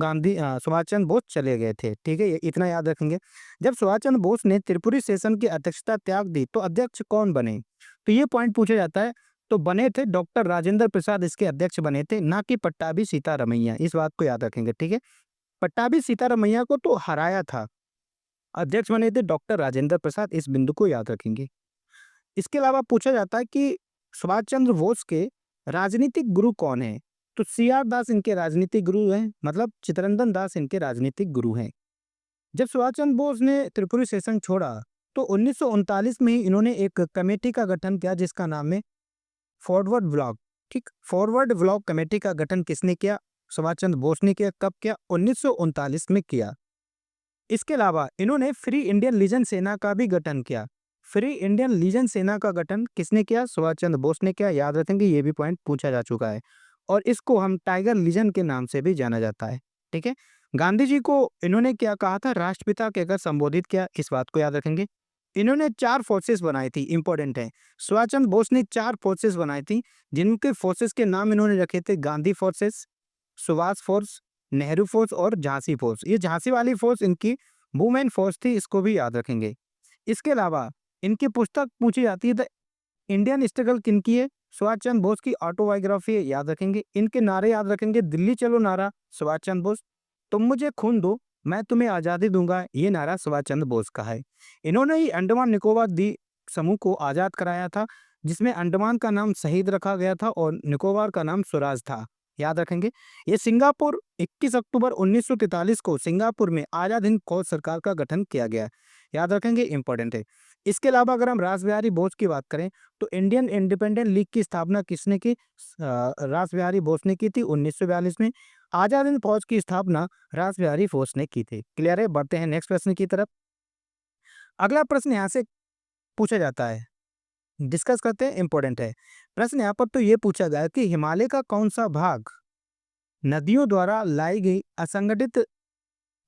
सुभाष चंद्र बोस चले गए थे, ठीक है, ये इतना याद रखेंगे। जब सुभाष चंद्र बोस ने त्रिपुरी सेशन की अध्यक्षता त्याग दी तो अध्यक्ष कौन बने, तो ये पॉइंट पूछा जाता है। तो बने थे डॉक्टर राजेंद्र प्रसाद, इसके अध्यक्ष बने थे, ना कि पट्टाभी सीतारमैया, इस बात को याद रखेंगे, ठीक है। पट्टाभी सीतारमैया को तो हराया था, अध्यक्ष बने थे डॉक्टर राजेंद्र प्रसाद, इस बिंदु को याद रखेंगे। इसके अलावा पूछा जाता है कि सुभाष चंद्र बोस के राजनीतिक गुरु कौन है, तो CR दास इनके राजनीतिक गुरु हैं, मतलब चित्तरंजन दास इनके राजनीतिक गुरु हैं। जब सुभाष चंद्र बोस ने त्रिपुरी सेशन छोड़ा तो 1939 में ही इन्होंने एक कमेटी का गठन किया जिसका नाम है फॉरवर्ड ब्लॉक, ठीक, फॉरवर्ड ब्लॉक कमेटी का गठन किसने किया, सुभाष चंद्र बोस ने किया। कब किया, 1939 में किया। इसके अलावा इन्होंने फ्री इंडियन लीजन सेना का भी गठन किया। फ्री इंडियन लीजन सेना का गठन किसने किया, सुभाष चंद्र बोस ने किया, याद रखेंगे, ये भी पॉइंट पूछा जा चुका है। और इसको हम टाइगर लीजन के नाम से भी जाना जाता है, ठीक है। गांधी जी को इन्होंने क्या कहा था, राष्ट्रपिता कहकर संबोधित किया, इस बात को याद रखेंगे। इन्होंने 4 फोर्सेस बनाई थी, इंपॉर्टेंट है। सुभाष चंद्र बोस ने 4 फोर्सेस बनाई थी, जिनके फोर्सेस के नाम इन्होंने रखे थे Gandhi forces, Subhash force, Nehru force और झांसी फोर्स। ये झांसी वाली फोर्स इनकी वुमेन फोर्स थी, इसको भी याद रखेंगे। इसके अलावा इनकी पुस्तक पूछी जाती है द इंडियन स्ट्रगल किनकी है, सुभाष चंद्र बोस की ऑटोबायोग्राफी है, याद रखेंगे। इनके नारे याद रखेंगे, दिल्ली चलो नारा सुभाष चंद्र बोस, तुम मुझे खून दो मैं तुम्हें आज़ादी दूंगा, ये नारा सुभाष चंद्र बोस का है। इन्होंने ही अंडमान निकोबार द्वीप समूह को आज़ाद कराया था, जिसमें अंडमान का नाम शहीद रखा गया था और निकोबार का नाम स्वराज था, याद रखेंगे। ये सिंगापुर 21 अक्टूबर 1943 को सिंगापुर में आज़ाद हिंद फौज सरकार का गठन किया गया, याद रखेंगे, इंपॉर्टेंट है। इसके अलावा अगर हम रास बिहारी बोस की बात करें तो इंडियन इंडिपेंडेंट लीग की स्थापना किसने की, रास बिहारी बोस ने की थी 1942 में। आजाद हिंद फौज की स्थापना रास बिहारी बोस ने की थी, क्लियर है। बढ़ते हैं नेक्स्ट प्रश्न की तरफ। अगला प्रश्न यहाँ से पूछा जाता है, डिस्कस करते हैं, इंपॉर्टेंट है प्रश्न यहाँ पर। तो ये पूछा गया कि हिमालय का कौन सा भाग नदियों द्वारा लाई गई असंगठित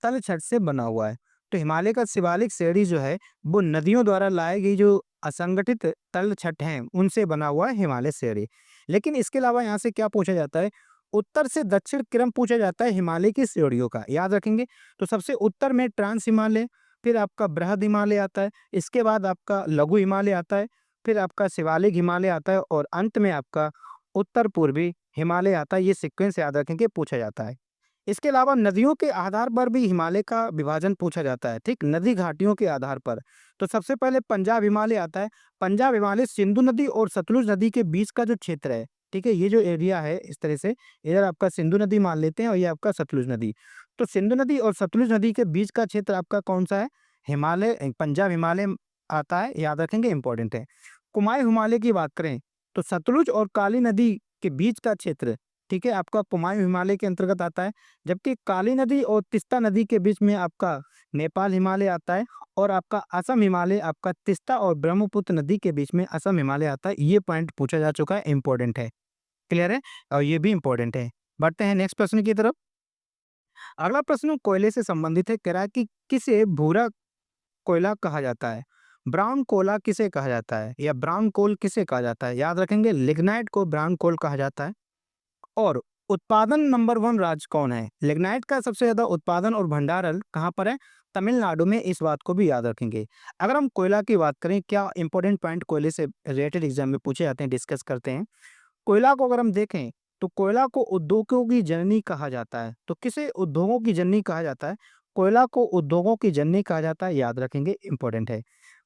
तलछट से बना हुआ है। तो हिमालय का शिवालिक श्रेणी जो है वो नदियों द्वारा लाई गई जो असंगठित तलछट हैं उनसे बना हुआ है हिमालय श्रेणी। लेकिन इसके अलावा यहाँ से क्या पूछा जाता है, उत्तर से दक्षिण क्रम पूछा जाता है हिमालय की श्रेणियों का, याद रखेंगे। तो सबसे उत्तर में ट्रांस हिमालय, फिर आपका बृहद हिमालय आता है, इसके बाद आपका लघु हिमालय आता है, फिर आपका शिवालिक हिमालय आता है और अंत में आपका उत्तर पूर्वी हिमालय आता है। ये सीक्वेंस याद रखेंगे, पूछा जाता है। इसके अलावा नदियों के आधार पर भी हिमालय का विभाजन पूछा जाता है, ठीक, नदी घाटियों के आधार पर। तो सबसे पहले पंजाब हिमालय आता है। पंजाब हिमालय सिंधु नदी और सतलुज नदी के बीच का जो क्षेत्र है, ठीक है, ये जो एरिया है इस तरह से, इधर आपका सिंधु नदी मान लेते हैं और ये आपका सतलुज नदी। तो सिंधु नदी और सतलुज नदी के बीच का क्षेत्र आपका कौन सा है, हिमालय, पंजाब हिमालय आता है, याद रखेंगे, इंपॉर्टेंट है। कुमायूं हिमालय की बात करें तो सतलुज और काली नदी के बीच का क्षेत्र, ठीक है, आपका कुमायूं हिमालय के अंतर्गत आता है। जबकि काली नदी और तिस्ता नदी के बीच में आपका नेपाल हिमालय आता है और आपका असम हिमालय आपका तिस्ता और ब्रह्मपुत्र नदी के बीच में असम हिमालय आता है। ये पॉइंट पूछा जा चुका है, इंपॉर्टेंट है, क्लियर है, और ये भी इंपॉर्टेंट है। बढ़ते हैं नेक्स्ट प्रश्न की तरफ। अगला प्रश्न कोयले से संबंधित है, कह रहा है कि किसे भूरा कोयला कहा जाता है, ब्राउन कोयला किसे कहा जाता है, या ब्राउन कोल किसे कहा जाता है। याद रखेंगे, लिग्नाइट को ब्राउन कोल कहा जाता है। और उत्पादन नंबर 1 राज्य कौन है, लिग्नाइट का सबसे ज्यादा उत्पादन और भंडारण कहाँ पर है, तमिलनाडु में। इस बात को भी याद रखेंगे। अगर हम कोयला की बात करें, क्या इंपॉर्टेंट पॉइंट कोयले से रिलेटेड एग्जाम में पूछे जाते हैं, डिस्कस करते हैं। कोयला को अगर हम देखें तो कोयला को उद्योगों की जननी कहा जाता है। तो किसे उद्योगों की जननी कहा जाता है, कोयला को उद्योगों की जननी कहा जाता है, याद रखेंगे, इंपॉर्टेंट है।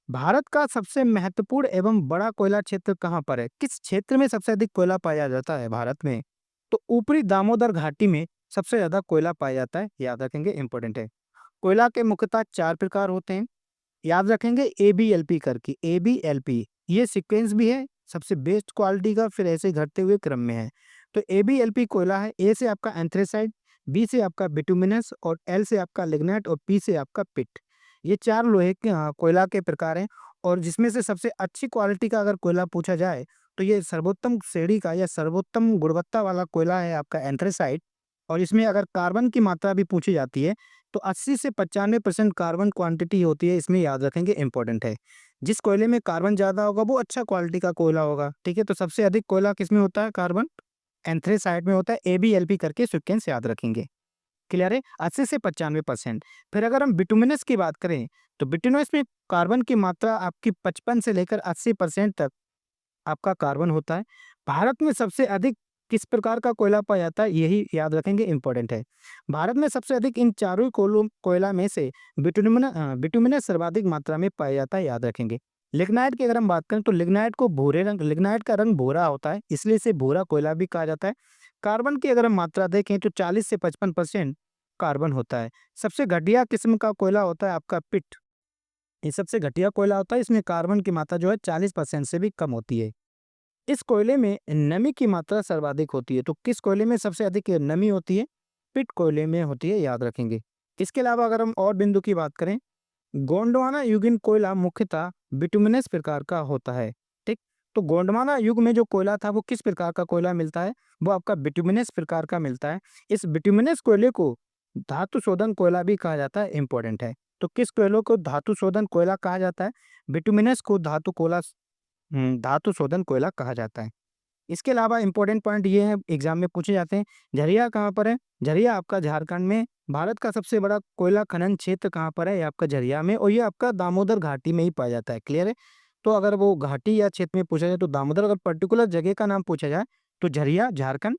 भारत का सबसे महत्वपूर्ण एवं बड़ा कोयला क्षेत्र कहाँ पर है, किस क्षेत्र में सबसे अधिक कोयला पाया जाता है भारत में, तो ऊपरी दामोदर घाटी में सबसे ज्यादा कोयला पाया जाता है, याद रखेंगे, इंपॉर्टेंट है। कोयला के मुख्यतः 4 प्रकार होते हैं, याद रखेंगे, ABLP करके, ABLP ये सीक्वेंस भी है, सबसे बेस्ट क्वालिटी का, फिर ऐसे घटते हुए क्रम में है। तो ABLP कोयला है, ए से आपका एंथ्रेसाइट, बी से आपका बिटुमिनस और एल से आपका लिग्नाइट और पी से आपका पिट। ये 4 लोहे के कोयला के प्रकार हैं। और जिसमें से सबसे अच्छी क्वालिटी का अगर कोयला पूछा जाए तो ये सर्वोत्तम श्रेणी का या सर्वोत्तम गुणवत्ता वाला कोयला है आपका एंथ्रेसाइट। और इसमें अगर कार्बन की मात्रा भी पूछी जाती है तो 80 से 95% कार्बन क्वांटिटी होती है इसमें, याद रखेंगे, इंपॉर्टेंट है। जिस कोयले में कार्बन ज्यादा होगा वो अच्छा क्वालिटी का कोयला होगा, ठीक है। तो सबसे अधिक कोयला किसमें होता है, कार्बन, एंथ्रेसाइट में होता है। ABLP करके सीक्वेंस याद रखेंगे, क्लियर है, 80 से 95%। फिर अगर हम बिटुमिनस की बात करें तो बिटुमिनस में कार्बन की मात्रा आपकी 55 से लेकर 80% तक आपका कार्बन होता है। भारत में सबसे अधिक किस प्रकार का कोयला पाया जाता है, यही याद रखेंगे, इंपॉर्टेंट है। भारत में सबसे अधिक इन चारों कोयला में से बिटुमिनस सर्वाधिक मात्रा में पाया जाता है, याद रखेंगे। लिग्नाइट की अगर हम बात करें तो लिग्नाइट का रंग भूरा होता है, इसलिए इसे भूरा कोयला भी कहा जाता है। कार्बन की अगर हम मात्रा देखें तो 40 से 55% कार्बन होता है। सबसे घटिया किस्म का कोयला होता है आपका पिट, ये सबसे घटिया कोयला होता है, इसमें कार्बन की मात्रा जो है 40% से भी कम होती है। इस कोयले में नमी की मात्रा सर्वाधिक होती है। तो किस कोयले में सबसे अधिक नमी होती है, पिट कोयले में होती है, याद रखेंगे। इसके अलावा अगर हम और बिंदु की बात करें, गोंडवाना युगीन कोयला मुख्यतः बिटुमिनस प्रकार का होता है, ठीक। तो गोंडवाना युग में जो कोयला था वो किस प्रकार का कोयला मिलता है, वो आपका बिटुमिनस प्रकार का मिलता है। इस बिटुमिनस कोयले को धातु शोधन कोयला भी कहा जाता है, इंपॉर्टेंट है। तो किस कोयले को धातु शोधन कोयला कहा जाता है, बिटुमिनस को धातु शोधन कोयला कहा जाता है। इसके अलावा इंपॉर्टेंट पॉइंट ये है, एग्जाम में पूछे जाते हैं, झरिया कहाँ पर है, झरिया आपका झारखंड में। भारत का सबसे बड़ा कोयला खनन क्षेत्र कहाँ पर है, ये आपका झरिया में, और ये आपका दामोदर घाटी में ही पाया जाता है, क्लियर है। तो अगर वो घाटी या क्षेत्र में पूछा जाए तो दामोदर, अगर पर्टिकुलर जगह का नाम पूछा जाए तो झरिया झारखंड,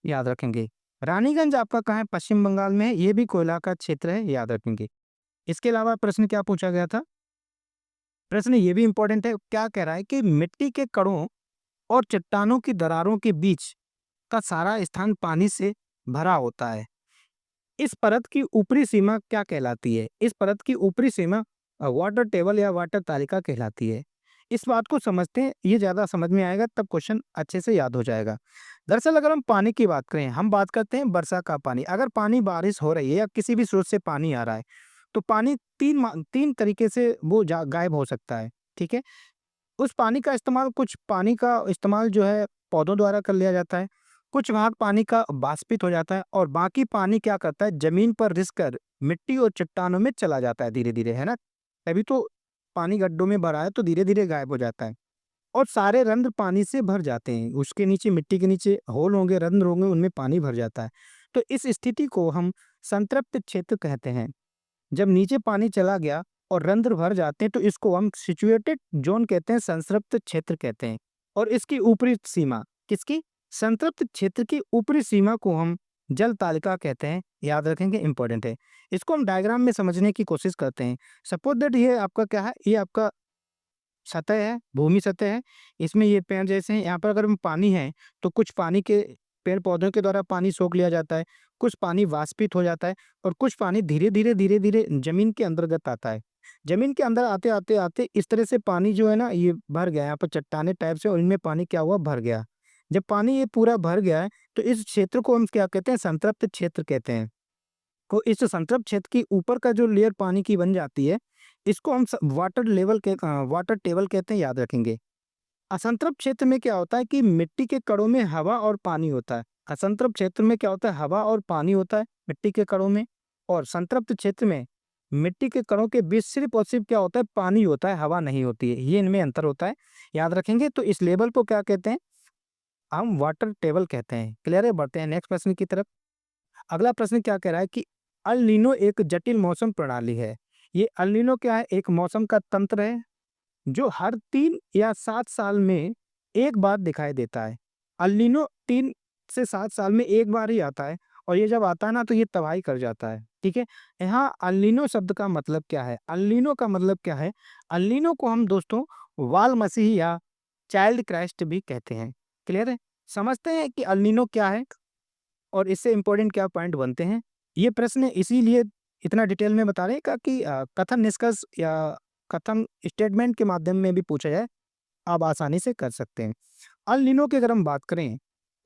याद रखेंगे। रानीगंज आपका कहाँ है, पश्चिम बंगाल में है, ये भी कोयला का क्षेत्र है, याद रखेंगे। इसके अलावा प्रश्न क्या पूछा गया था, प्रश्न ये भी इंपॉर्टेंट है, क्या कह रहा है कि मिट्टी के कणों और चट्टानों की दरारों के बीच का सारा स्थान पानी से भरा होता है। इस परत की ऊपरी सीमा क्या कहलाती है, इस परत की ऊपरी सीमा वाटर टेबल या वाटर तालिका कहलाती है। इस बात को समझते हैं, ये ज्यादा समझ में आएगा, तब क्वेश्चन अच्छे से याद हो जाएगा। दरअसल अगर हम पानी की बात करें, हम बात करते हैं वर्षा का पानी। अगर पानी बारिश हो रही है या किसी भी स्रोत से पानी आ रहा है तो पानी तीन तरीके से वो गायब हो सकता है, ठीक है। उस पानी का इस्तेमाल, कुछ पानी का इस्तेमाल जो है पौधों द्वारा कर लिया जाता है, कुछ भाग पानी का वाष्पित हो जाता है, और बाकी पानी क्या करता है, जमीन पर रिस कर मिट्टी और चट्टानों में चला जाता है धीरे धीरे, है ना। तभी तो पानी गड्ढों में भरा है तो धीरे धीरे गायब हो जाता है और सारे रंध्र पानी से भर जाते हैं। उसके नीचे मिट्टी के नीचे होल होंगे, रंध्र होंगे, उनमें पानी भर जाता है। तो इस स्थिति को हम संतृप्त क्षेत्र कहते हैं। जब नीचे पानी चला गया और रंध्र भर जाते हैं तो इसको हम सिचुएटेड जोन कहते हैं, संतृप्त क्षेत्र कहते हैं। और इसकी ऊपरी सीमा, किसकी? संतृप्त क्षेत्र की ऊपरी सीमा को हम जल तालिका कहते हैं। याद रखेंगे, इंपॉर्टेंट है। इसको हम डायग्राम में समझने की कोशिश करते हैं। सपोज दैट ये आपका क्या है, ये आपका सतह है, भूमि सतह है। इसमें ये पेड़ जैसे हैं, यहाँ पर अगर पानी है तो कुछ पानी के पेड़ पौधों के द्वारा पानी सोख लिया जाता है, कुछ पानी वाष्पित हो जाता है और कुछ पानी धीरे धीरे धीरे धीरे जमीन के अंतर्गत आता है। जमीन के अंदर आते आते आते इस तरह से पानी जो है ना, ये भर गया यहाँ पर चट्टाने टाइप से, और इनमें पानी क्या हुआ, भर गया। जब पानी ये पूरा भर गया है तो इस क्षेत्र को हम क्या कहते हैं, संतृप्त क्षेत्र कहते हैं। तो इस संतृप्त क्षेत्र की ऊपर का जो लेयर पानी की बन जाती है, इसको हम वाटर टेबल कहते हैं। याद रखेंगे। असंतृप्त क्षेत्र में क्या होता है कि मिट्टी के कणों में हवा और पानी होता है। असंतृप्त क्षेत्र में क्या होता है, हवा और पानी होता है मिट्टी के कणों में, और संतृप्त क्षेत्र में मिट्टी के कणों के बीच सिर्फ और सिर्फ क्या होता है, पानी होता है, हवा नहीं होती है। ये इनमें अंतर होता है, याद रखेंगे। तो इस लेवल को क्या कहते हैं, हम वाटर टेबल कहते हैं। क्लियर है? बढ़ते हैं नेक्स्ट प्रश्न की तरफ। अगला प्रश्न क्या कह रहा है कि अल नीनो एक जटिल मौसम प्रणाली है। ये अल नीनो क्या है, एक मौसम का तंत्र है जो हर 3 या 7 साल में एक बार दिखाई देता है। अल नीनो 3 से 7 साल में एक बार ही आता है, और ये जब आता है ना तो ये तबाही कर जाता है। ठीक है। यहाँ अल नीनो शब्द का मतलब क्या है, अल नीनो का मतलब क्या है? अल नीनो को हम दोस्तों वाल मसीह या चाइल्ड क्राइस्ट भी कहते हैं। क्लियर है? समझते हैं कि अल नीनो क्या है और इससे इंपॉर्टेंट क्या पॉइंट बनते हैं। ये प्रश्न इसीलिए इतना डिटेल में बता रहे हैं कि कथन निष्कर्ष या कथन स्टेटमेंट के माध्यम में भी पूछा जाए, आप आसानी से कर सकते हैं। अल नीनो की अगर हम बात करें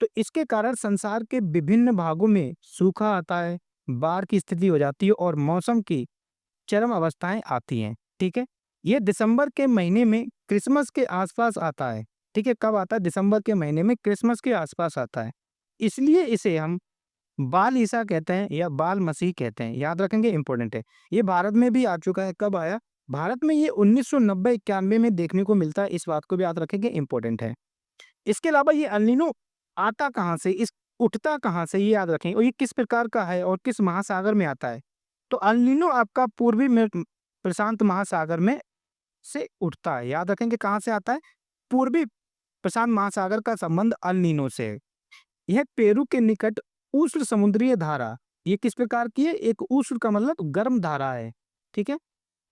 तो इसके कारण संसार के विभिन्न भागों में सूखा आता है, बाढ़ की स्थिति हो जाती है और मौसम की चरम अवस्थाएं आती हैं। ठीक है। ये दिसंबर के महीने में क्रिसमस के आसपास आता है। ठीक है। कब आता है? दिसंबर के महीने में क्रिसमस के आसपास आता है। इसलिए इसे हम बाल ईसा कहते हैं या बाल मसीह कहते हैं। याद रखेंगे, इंपॉर्टेंट है। ये भारत में भी आ चुका है। कब आया? भारत में ये 1990-91 में देखने को मिलता है। इस बात को भी याद रखेंगे, इंपॉर्टेंट है। इसके अलावा ये अल नीनो आता कहाँ से, इस उठता कहाँ से, ये याद रखेंगे, और ये किस प्रकार का है और किस महासागर में आता है। तो अल नीनो आपका पूर्वी में प्रशांत महासागर में से उठता है। याद रखेंगे, कहाँ से आता है? पूर्वी प्रशांत महासागर का संबंध अल नीनो से है। यह पेरू के निकट उष्ण समुद्रीय धारा, ये किस प्रकार की है? एक उष्ण का मतलब गर्म धारा है। ठीक है।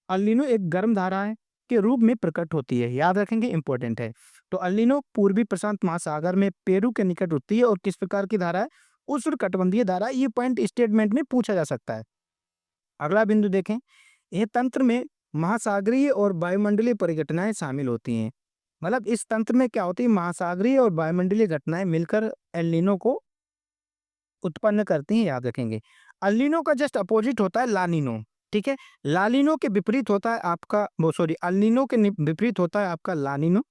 अल नीनो एक गर्म धारा है के रूप में प्रकट होती है। याद रखेंगे, इंपॉर्टेंट है। तो अल नीनो पूर्वी प्रशांत महासागर में पेरू के निकट उठती है और किस प्रकार की धारा है? उष्ण कटिबंधीय धारा। ये पॉइंट स्टेटमेंट में पूछा जा सकता है। अगला बिंदु देखें, यह तंत्र में महासागरीय और वायुमंडलीय परिघटनाएं शामिल होती हैं। मतलब इस तंत्र में क्या होती है, महासागरीय और वायुमंडलीय घटनाएं मिलकर एल नीनो को उत्पन्न करती हैं। याद रखेंगे। अल नीनो का जस्ट अपोजिट होता है ला नीनो। ठीक है। ला नीनो के विपरीत होता है आपका अल नीनो के विपरीत होता है आपका ला नीनो।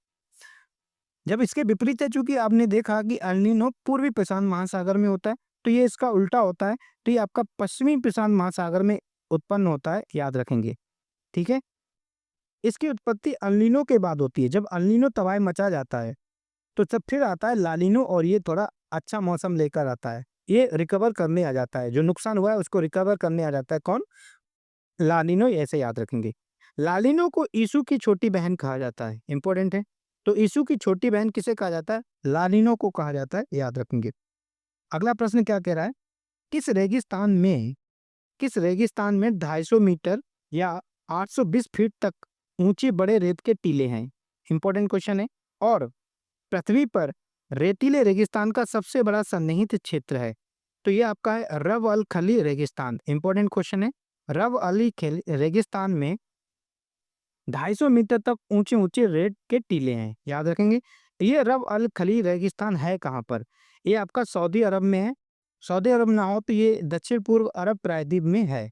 जब इसके विपरीत है, चूंकि आपने देखा कि अल नीनो पूर्वी प्रशांत महासागर में होता है, तो ये इसका उल्टा होता है, तो ये आपका पश्चिमी प्रशांत महासागर में उत्पन्न होता है। याद रखेंगे। ठीक है। इसकी उत्पत्ति अल नीनो के बाद होती है। जब अल नीनो तबाही मचा जाता है तो तब फिर आता है ला नीनो, और ये थोड़ा अच्छा मौसम लेकर आता है। ये रिकवर करने आ जाता है, जो नुकसान हुआ है उसको रिकवर करने आ जाता है। कौन? ला नीनो। ऐसे याद रखेंगे। ला नीनो को यीशु की छोटी बहन कहा जाता है। इंपॉर्टेंट है। तो यीशु की छोटी बहन किसे कहा जाता है? ला नीनो को कहा जाता है। याद रखेंगे। अगला प्रश्न क्या कह रहा है, किस रेगिस्तान में 250 मीटर या 820 फीट तक ऊंचे बड़े रेत के टीले हैं। इंपॉर्टेंट क्वेश्चन है। और पृथ्वी पर रेतीले रेगिस्तान का सबसे बड़ा सन्निहित क्षेत्र है। तो ये आपका है रब अल खली रेगिस्तान। इंपॉर्टेंट क्वेश्चन है। रब अली रेगिस्तान में 250 मीटर तक ऊंचे ऊंचे रेत के टीले हैं। याद रखेंगे। ये रब अल खली रेगिस्तान है कहाँ पर? ये आपका सऊदी अरब में है। सऊदी अरब ना हो तो ये दक्षिण पूर्व अरब प्रायद्वीप में है।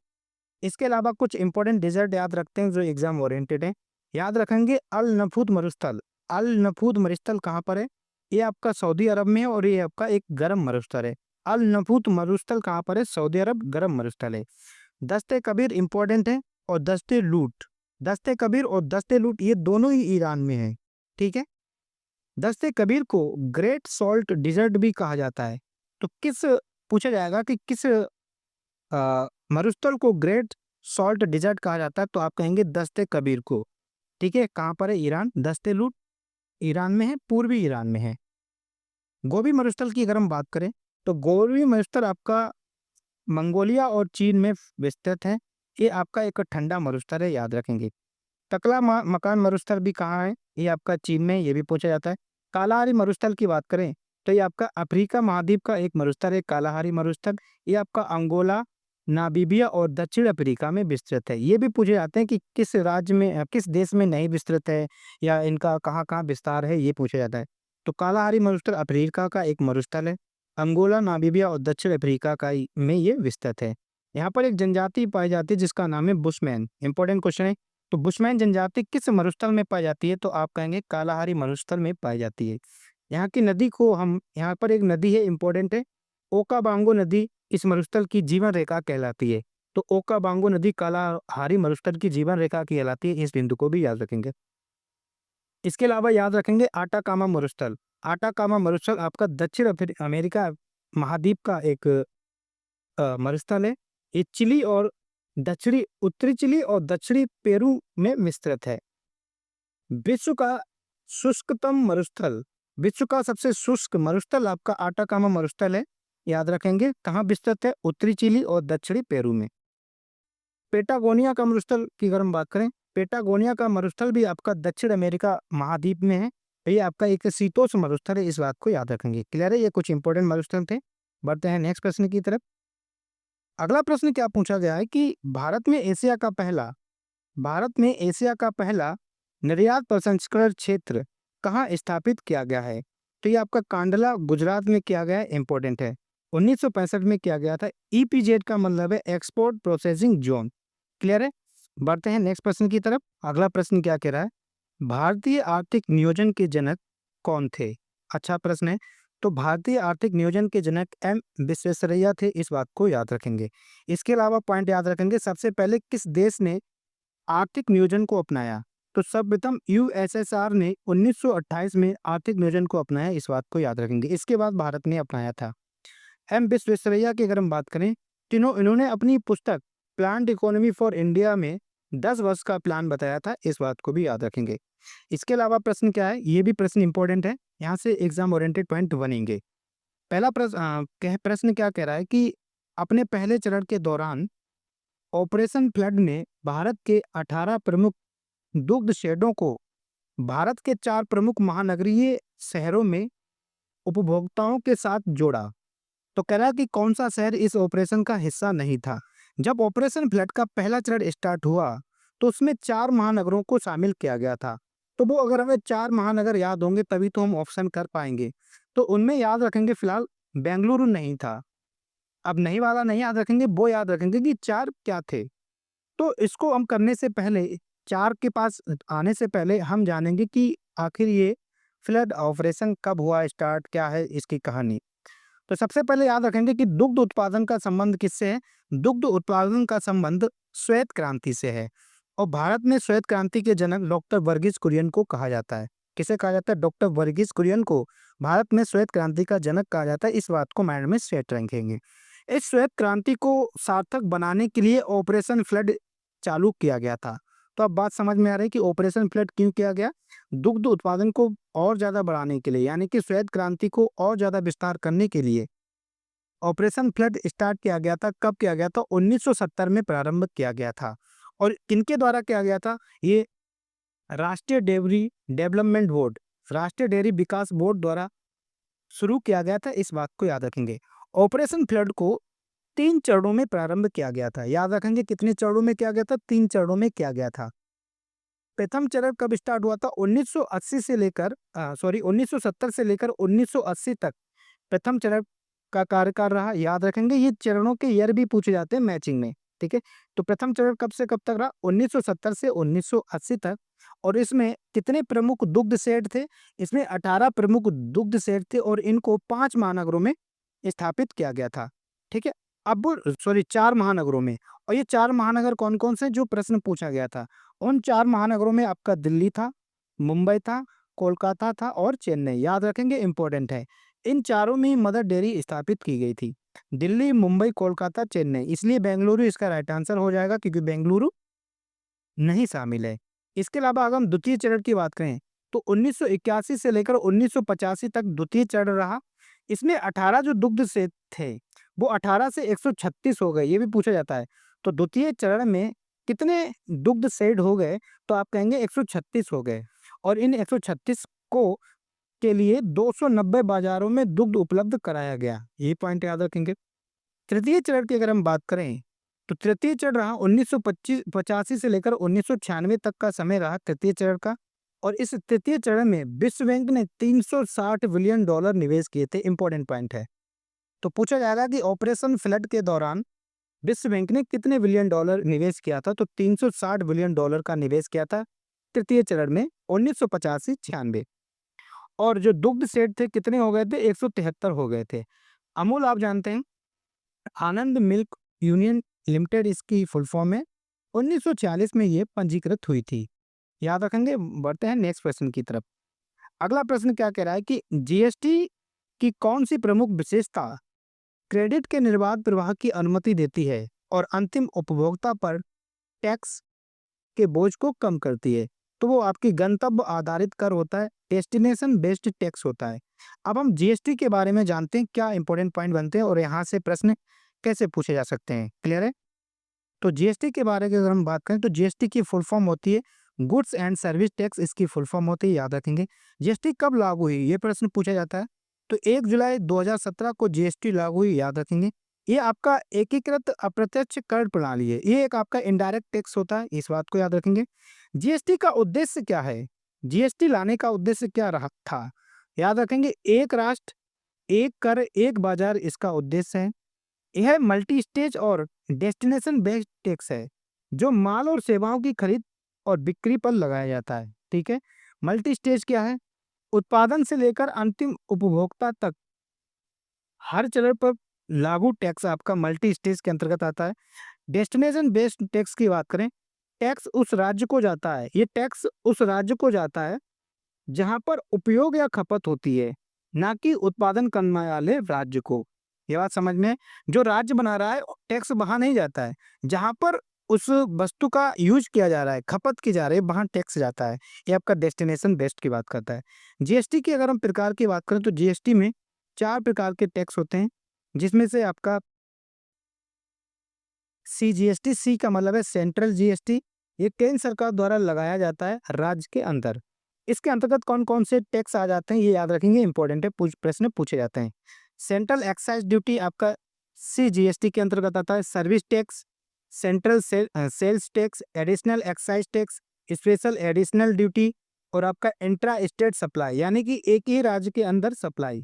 इसके अलावा कुछ इंपॉर्टेंट डिजर्ट याद रखते हैं जो एग्जाम ओरिएंटेड है। याद रखेंगे अल नफूद मरुस्थल। अल नफूद मरुस्थल कहाँ पर है? ये आपका सऊदी अरब में है और ये आपका एक गर्म मरुस्थल है। अल नफूद मरुस्थल कहाँ पर है? सऊदी अरब, गर्म मरुस्थल है। दस्ते कबीर इंपॉर्टेंट है, और दस्ते लूट दस्ते कबीर और दस्ते लूट ये दोनों ही ईरान में है। ठीक है, दस्ते कबीर को ग्रेट सॉल्ट डिजर्ट भी कहा जाता है। तो किस पूछा जाएगा कि किस मरुस्थल को ग्रेट सॉल्ट डिजर्ट कहा जाता है, तो आप कहेंगे दस्ते कबीर को। ठीक है, कहाँ पर है? ईरान। दस्ते लूट ईरान में है, पूर्वी ईरान में है। गोबी मरुस्थल की अगर हम बात करें तो गोबी मरुस्थल आपका मंगोलिया और चीन में विस्तृत है। ये आपका एक ठंडा मरुस्थल है, याद रखेंगे। टकला मकान मरुस्थल भी कहाँ है? ये आपका चीन में, ये भी पूछा जाता है। कालाहारी मरुस्थल की बात करें तो ये आपका अफ्रीका महाद्वीप का एक मरुस्थल है, कालाहारी मरुस्थल। ये आपका अंगोला, नामीबिया और दक्षिण अफ्रीका में विस्तृत है। ये भी पूछे जाते हैं कि किस राज्य में किस देश में नहीं विस्तृत है, या इनका कहाँ कहाँ विस्तार है, ये पूछा जाता है। तो कालाहारी मरुस्थल अफ्रीका का एक मरुस्थल है। अंगोला, नामीबिया और दक्षिण अफ्रीका का में ये विस्तृत है। यहाँ पर एक जनजाति पाई जाती है जिसका नाम है बुशमैन। इंपॉर्टेंट क्वेश्चन है। तो बुशमैन जनजाति किस मरुस्थल में पाई जाती है? तो आप कहेंगे कालाहारी मरुस्थल में पाई जाती है। यहाँ की नदी को हम, यहाँ पर एक नदी है, इंपॉर्टेंट है, ओकाबांगो नदी इस मरुस्थल की जीवन रेखा कहलाती है। तो ओकाबांगो नदी कालाहारी मरुस्थल की जीवन रेखा कहलाती है, इस बिंदु को भी याद रखेंगे। इसके अलावा याद रखेंगे आटाकामा मरुस्थल। आटाकामा मरुस्थल आपका दक्षिण अमेरिका महाद्वीप का एक मरुस्थल है। ये चिली और उत्तरी चिली और दक्षिणी पेरू में विस्तृत है। विश्व का शुष्कतम मरुस्थल, विश्व का सबसे शुष्क मरुस्थल आपका आटाकामा मरुस्थल है, याद रखेंगे। कहाँ विस्तृत है? उत्तरी चिली और दक्षिणी पेरू में। पेटागोनिया का मरुस्थल की अगर हम बात करें, पेटागोनिया का मरुस्थल भी आपका दक्षिण अमेरिका महाद्वीप में है। ये आपका एक शीतोष्ण मरुस्थल है, इस बात को याद रखेंगे। क्लियर है? ये कुछ इंपॉर्टेंट मरुस्थल थे। बढ़ते हैं नेक्स्ट प्रश्न की तरफ। अगला प्रश्न क्या पूछा गया है कि भारत में एशिया का पहला निर्यात प्रसंस्करण क्षेत्र कहाँ स्थापित किया गया है? तो ये आपका कांडला गुजरात में किया गया है, इंपॉर्टेंट है। 1965 में किया गया था। ईपीजेड का मतलब है एक्सपोर्ट प्रोसेसिंग जोन। क्लियर है? बढ़ते हैं नेक्स्ट प्रश्न की तरफ। अगला प्रश्न क्या कह रहा है? भारतीय आर्थिक नियोजन के जनक कौन थे? अच्छा प्रश्न है। तो भारतीय आर्थिक नियोजन के जनक एम विश्वेश्वरैया थे, इस बात को याद रखेंगे। इसके अलावा पॉइंट याद रखेंगे, सबसे पहले किस देश ने आर्थिक नियोजन को अपनाया? तो सर्वप्रथम यूएसएसआर ने 1928 में आर्थिक नियोजन को अपनाया, इस बात को याद रखेंगे। इसके बाद भारत ने अपनाया था। एम विश्वेश्वरैया की अगर हम बात करें तो इन्होंने अपनी पुस्तक प्लान्ड इकोनॉमी फॉर इंडिया में 10 वर्ष का प्लान बताया था, इस बात को भी याद रखेंगे। इसके अलावा प्रश्न क्या है? ये भी प्रश्न इंपॉर्टेंट है, यहाँ से एग्जाम ओरिएंटेड पॉइंट बनेंगे। पहला प्रश्न क्या कह रहा है कि अपने पहले चरण के दौरान ऑपरेशन फ्लड ने भारत के 18 प्रमुख दुग्ध शेडों को भारत के 4 प्रमुख महानगरीय शहरों में उपभोक्ताओं के साथ जोड़ा। तो कह रहा है कि कौन सा शहर इस ऑपरेशन का हिस्सा नहीं था? जब ऑपरेशन फ्लड का पहला चरण स्टार्ट हुआ तो उसमें 4 महानगरों को शामिल किया गया था। तो वो अगर हमें 4 महानगर याद होंगे तभी तो हम ऑप्शन कर पाएंगे। तो उनमें याद रखेंगे, फिलहाल बेंगलुरु नहीं था। अब नहीं वाला नहीं याद रखेंगे, वो याद रखेंगे कि 4 क्या थे। तो इसको हम करने से पहले, 4 के पास आने से पहले हम जानेंगे कि आखिर ये फ्लड ऑपरेशन कब हुआ स्टार्ट, क्या है इसकी कहानी। तो सबसे पहले याद रखेंगे कि दुग्ध उत्पादन का संबंध किससे है? दुग्ध उत्पादन का संबंध श्वेत क्रांति से है। और भारत में श्वेत क्रांति के जनक डॉक्टर वर्गीज कुरियन को कहा जाता है। किसे कहा जाता है? डॉक्टर वर्गीज कुरियन को भारत में श्वेत क्रांति का जनक कहा जाता है, इस बात को माइंड में सेट रखेंगे। इस श्वेत क्रांति को सार्थक बनाने के लिए ऑपरेशन फ्लड चालू किया गया था। तो अब बात समझ में आ रही है कि ऑपरेशन फ्लड क्यों किया गया? दुग्ध उत्पादन को और ज्यादा बढ़ाने के लिए, यानी कि श्वेत क्रांति को और ज्यादा विस्तार करने के लिए ऑपरेशन फ्लड स्टार्ट किया गया था। कब किया गया था? 1970 में प्रारंभ किया गया था। और किनके द्वारा किया गया था? ये राष्ट्रीय डेयरी डेवलपमेंट बोर्ड, राष्ट्रीय डेयरी विकास बोर्ड द्वारा शुरू किया गया था, इस बात को याद रखेंगे। ऑपरेशन फ्लड को 3 चरणों में प्रारंभ किया गया था। याद रखेंगे कितने चरणों में किया गया था? 3 चरणों में किया गया था। प्रथम चरण कब स्टार्ट हुआ था? 1970 से लेकर 1980 तक प्रथम चरण का कार्यकाल रहा। याद रखेंगे, ये चरणों के ईयर भी पूछे जाते हैं मैचिंग में। ठीक है, तो प्रथम चरण कब से कब तक रहा? 1970 से 1980 तक। और इसमें कितने प्रमुख दुग्ध शेड थे? इसमें 18 प्रमुख दुग्ध शेड थे और इनको 5 महानगरों में स्थापित किया गया था। ठीक है, अब सॉरी 4 महानगरों में, और ये 4 महानगर कौन-कौन से जो प्रश्न पूछा गया था। उन 4 महानगरों में आपका दिल्ली था, मुंबई था, कोलकाता था और चेन्नई। याद रखेंगे, इम्पोर्टेंट है। इन चारों में ही मदर डेयरी स्थापित की गई थी। दिल्ली, मुंबई, कोलकाता, चेन्नई, इसलिए बेंगलुरु इसका राइट आंसर हो जाएगा क्योंकि बेंगलुरु नहीं शामिल है। इसके अलावा अगर हम द्वितीय चरण की बात करें तो 1981 से लेकर 1985 तक द्वितीय चरण रहा। इसमें 18 जो दुग्ध सेट थे वो 18 से 136 हो गए, ये भी पूछा जाता है। तो द्वितीय चरण में कितने दुग्ध सेट हो गए, तो आप कहेंगे 136 हो गए। और इन 136 को के लिए 290 बाजारों में दुग्ध उपलब्ध कराया गया, ये पॉइंट याद रखेंगे। तृतीय चरण की अगर हम बात करें तो तृतीय चरण रहा 1985 से लेकर 1996 तक का समय रहा तृतीय चरण का। और इस तृतीय चरण में विश्व बैंक ने 360 बिलियन डॉलर निवेश किए थे। इंपॉर्टेंट पॉइंट है। तो पूछा जाएगा कि ऑपरेशन फ्लड के दौरान विश्व बैंक ने कितने बिलियन डॉलर निवेश किया था, तो 360 बिलियन डॉलर का निवेश किया था तृतीय चरण में 1985-96। और जो दुग्ध सेट थे कितने हो गए थे, 173 हो गए थे। अमूल आप जानते हैं आनंद मिल्क यूनियन लिमिटेड इसकी फुल फॉर्म है। 1946 में ये पंजीकृत हुई थी। याद रखेंगे। बढ़ते हैं नेक्स्ट प्रश्न की तरफ। अगला प्रश्न क्या कह रहा है कि जीएसटी की कौन सी प्रमुख विशेषता क्रेडिट के निर्बाध प्रवाह की अनुमति देती है और अंतिम उपभोक्ता पर टैक्स के बोझ को कम करती है। तो वो आपकी गंतव्य आधारित कर होता है, डेस्टिनेशन बेस्ड टैक्स होता है। अब हम जीएसटी के बारे में जानते हैं क्या इंपॉर्टेंट पॉइंट बनते हैं और यहाँ से प्रश्न कैसे पूछे जा सकते हैं। क्लियर है। तो जीएसटी के बारे में अगर हम बात करें तो जीएसटी की फुल फॉर्म होती है गुड्स एंड सर्विस टैक्स, इसकी फुल फॉर्म होती है। याद रखेंगे। जीएसटी कब लागू हुई, ये प्रश्न पूछा जाता है। तो 1 जुलाई 2017 को जीएसटी लागू हुई। याद रखेंगे। ये आपका एकीकृत अप्रत्यक्ष कर प्रणाली है। ये एक आपका इनडायरेक्ट टैक्स होता है, इस बात को याद रखेंगे। जीएसटी का उद्देश्य क्या है, जीएसटी लाने का उद्देश्य क्या रहा था, याद रखेंगे। एक राष्ट्र एक कर एक बाजार इसका उद्देश्य है। यह मल्टी स्टेज और डेस्टिनेशन बेस्ड टैक्स है जो माल और सेवाओं की खरीद और बिक्री पर लगाया जाता है। ठीक है। मल्टी स्टेज क्या है, उत्पादन से लेकर अंतिम उपभोक्ता तक हर चरण पर लागू टैक्स आपका मल्टी स्टेज के अंतर्गत आता है। डेस्टिनेशन बेस्ड टैक्स की बात करें, टैक्स उस राज्य को जाता है, ये टैक्स उस राज्य को जाता है जहां पर उपयोग या खपत होती है, ना कि उत्पादन करने वाले राज्य को। ये बात समझ में है? जो राज्य बना रहा है टैक्स वहां नहीं जाता है, जहां पर उस वस्तु का यूज किया जा रहा है, खपत की जा रही है, वहां टैक्स जाता है। ये आपका डेस्टिनेशन बेस्ड की बात करता है। जीएसटी की अगर हम प्रकार की बात करें तो जीएसटी में 4 प्रकार के टैक्स होते हैं, जिसमें से आपका सीजीएसटी, सी का मतलब है सेंट्रल जीएसटी, ये केंद्र सरकार द्वारा लगाया जाता है राज्य के अंदर। इसके अंतर्गत कौन कौन से टैक्स आ जाते हैं ये याद रखेंगे, इंपॉर्टेंट है, प्रश्न पूछे जाते हैं। सेंट्रल एक्साइज ड्यूटी आपका सीजीएसटी के अंतर्गत आता है। Service tax, central sales tax, additional excise tax, special additional duty और आपका इंट्रा स्टेट सप्लाई, यानी कि एक ही राज्य के अंदर सप्लाई।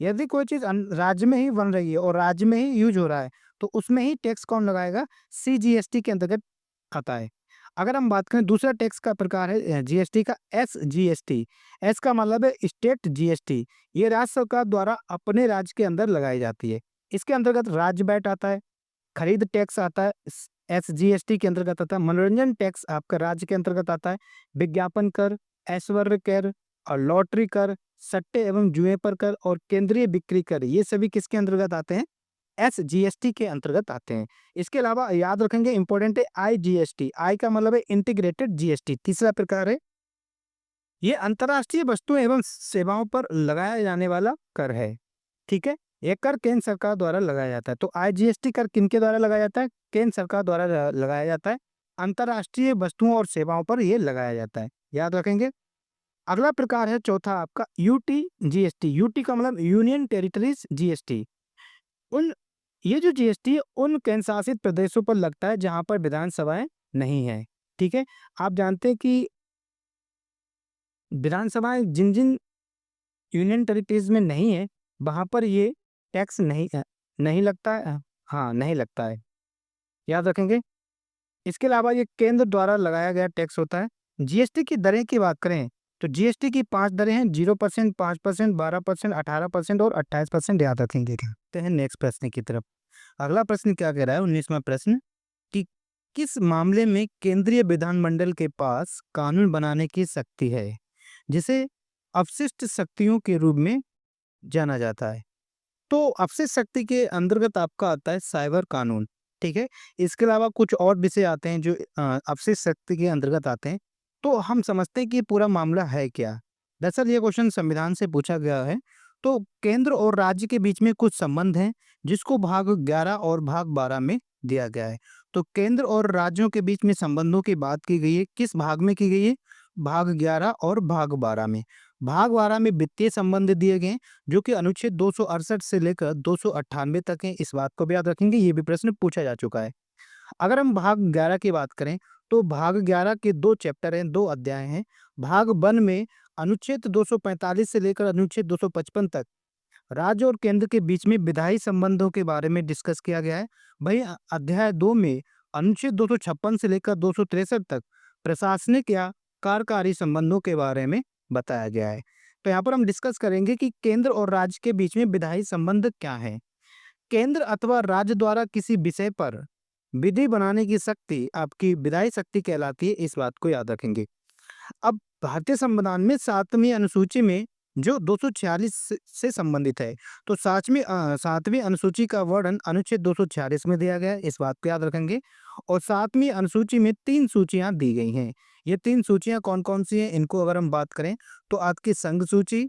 यदि कोई चीज राज्य में ही बन रही है और राज्य में ही यूज हो रहा है तो उसमें ही टैक्स कौन लगाएगा, सीजीएसटी के अंतर्गत आता है। अगर हम बात करें दूसरा टैक्स का प्रकार है जीएसटी का एसजीएसटी। एस का मतलब है स्टेट जीएसटी, ये राज्य सरकार द्वारा अपने राज्य के अंदर लगाई जाती है। इसके अंतर्गत राज्य वैट आता है, खरीद टैक्स आता है एसजीएसटी के अंतर्गत आता है, मनोरंजन टैक्स आपका राज्य के अंतर्गत आता है, विज्ञापन कर, ऐश्वर्य कर और लॉटरी कर, सट्टे एवं जुए पर कर और केंद्रीय बिक्री कर, ये सभी किसके अंतर्गत आते हैं, एसजीएसटी के अंतर्गत आते हैं। इसके अलावा याद रखेंगे इंपॉर्टेंट है आईजीएसटी। आई का मतलब है इंटीग्रेटेड जीएसटी, तीसरा प्रकार है। ये अंतर्राष्ट्रीय वस्तुएं एवं सेवाओं पर लगाया जाने वाला कर है। ठीक है। यह कर केंद्र सरकार द्वारा लगाया जाता है। तो आईजीएसटी कर किनके द्वारा लगाया जाता है, केंद्र सरकार द्वारा लगाया जाता है। अंतर्राष्ट्रीय वस्तुओं और सेवाओं पर यह लगाया जाता है, याद रखेंगे। अगला प्रकार है चौथा आपका यूटी जीएसटी। यूटी का मतलब यूनियन टेरिटरीज जीएसटी। उन ये जो जीएसटी है उन केंद्र शासित प्रदेशों पर लगता है जहां पर विधानसभाएं नहीं है। ठीक है। आप जानते हैं कि विधानसभाएं जिन जिन यूनियन टेरिटरीज में नहीं है वहां पर ये टैक्स नहीं लगता है। हाँ, नहीं लगता है, याद रखेंगे। इसके अलावा ये केंद्र द्वारा लगाया गया टैक्स होता है। जीएसटी की दरें की बात करें तो जीएसटी की 5 दरें हैं, 0%, 5%, 12%, 18% और 28%, याद रखेंगे। क्या हैं नेक्स्ट प्रश्न की तरफ। अगला प्रश्न क्या कह रहा है, 19वां प्रश्न, कि किस मामले में केंद्रीय विधानमंडल के पास कानून बनाने की शक्ति है, जिसे अपशिष्ट शक्तियों के रूप में जाना जाता है। तो अपशिष्ट शक्ति के अंतर्गत आपका आता है साइबर कानून, ठीक है। इसके अलावा कुछ और विषय आते हैं जो अपशिष्ट शक्ति के अंतर्गत आते हैं। तो हम समझते हैं कि पूरा मामला है क्या। दरअसल ये क्वेश्चन संविधान से पूछा गया है। तो केंद्र और राज्य के बीच में कुछ संबंध हैं, जिसको भाग 11 और भाग 12 में दिया गया है। तो केंद्र और राज्यों के बीच में संबंधों की बात की गई है, किस भाग में की गई है, भाग 11 और भाग 12 में। भाग 12 में वित्तीय संबंध दिए गए हैं, जो कि अनुच्छेद 268 से लेकर 298 तक है। इस बात को भी याद रखेंगे, ये भी प्रश्न पूछा जा चुका है। अगर हम भाग 11 की बात करें, तो भाग 11 के 2 चैप्टर हैं, 2 अध्याय हैं। भाग 1 में अनुच्छेद 245 से लेकर अनुच्छेद 255 तक राज्य और केंद्र के बीच में विधायी संबंधों के बारे में डिस्कस किया गया है। वहीं अध्याय 2 में अनुच्छेद 256 से लेकर 263 तक प्रशासनिक या कार्यकारी संबंधों के बारे में बताया गया है। तो यहाँ पर हम डिस्कस करेंगे कि केंद्र और राज्य के बीच में विधायी संबंध क्या है। केंद्र अथवा राज्य द्वारा किसी विषय पर विधि बनाने की शक्ति आपकी विधायी शक्ति कहलाती है, इस बात को याद रखेंगे। अब भारतीय संविधान में 7वीं अनुसूची में जो 246 से संबंधित है, तो 7वीं अनुसूची का वर्णन अनुच्छेद 246 में दिया गया है, इस बात को याद रखेंगे। और 7वीं अनुसूची में 3 सूचियां दी गई हैं। ये 3 सूचियां कौन-कौन सी हैं, इनको अगर हम बात करें तो आपकी संघ सूची,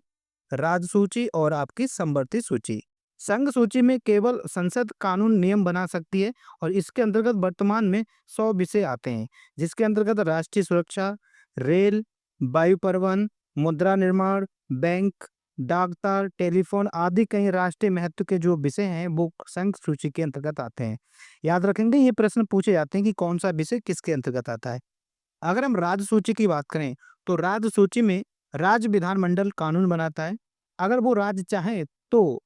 राज्य सूची और आपकी समवर्ती सूची। संघ सूची में केवल संसद कानून नियम बना सकती है और इसके अंतर्गत वर्तमान में 100 विषय आते हैं, जिसके अंतर्गत राष्ट्रीय सुरक्षा, रेल, वायु परिवहन, मुद्रा निर्माण, बैंक, डाकतार, टेलीफोन आदि कई राष्ट्रीय महत्व के जो विषय हैं वो संघ सूची के अंतर्गत आते हैं। याद रखेंगे, ये प्रश्न पूछे जाते हैं कि कौन सा विषय किसके अंतर्गत आता है। अगर हम राज्य सूची की बात करें, तो राज्य सूची में राज्य विधानमंडल कानून बनाता है। अगर वो राज्य चाहे तो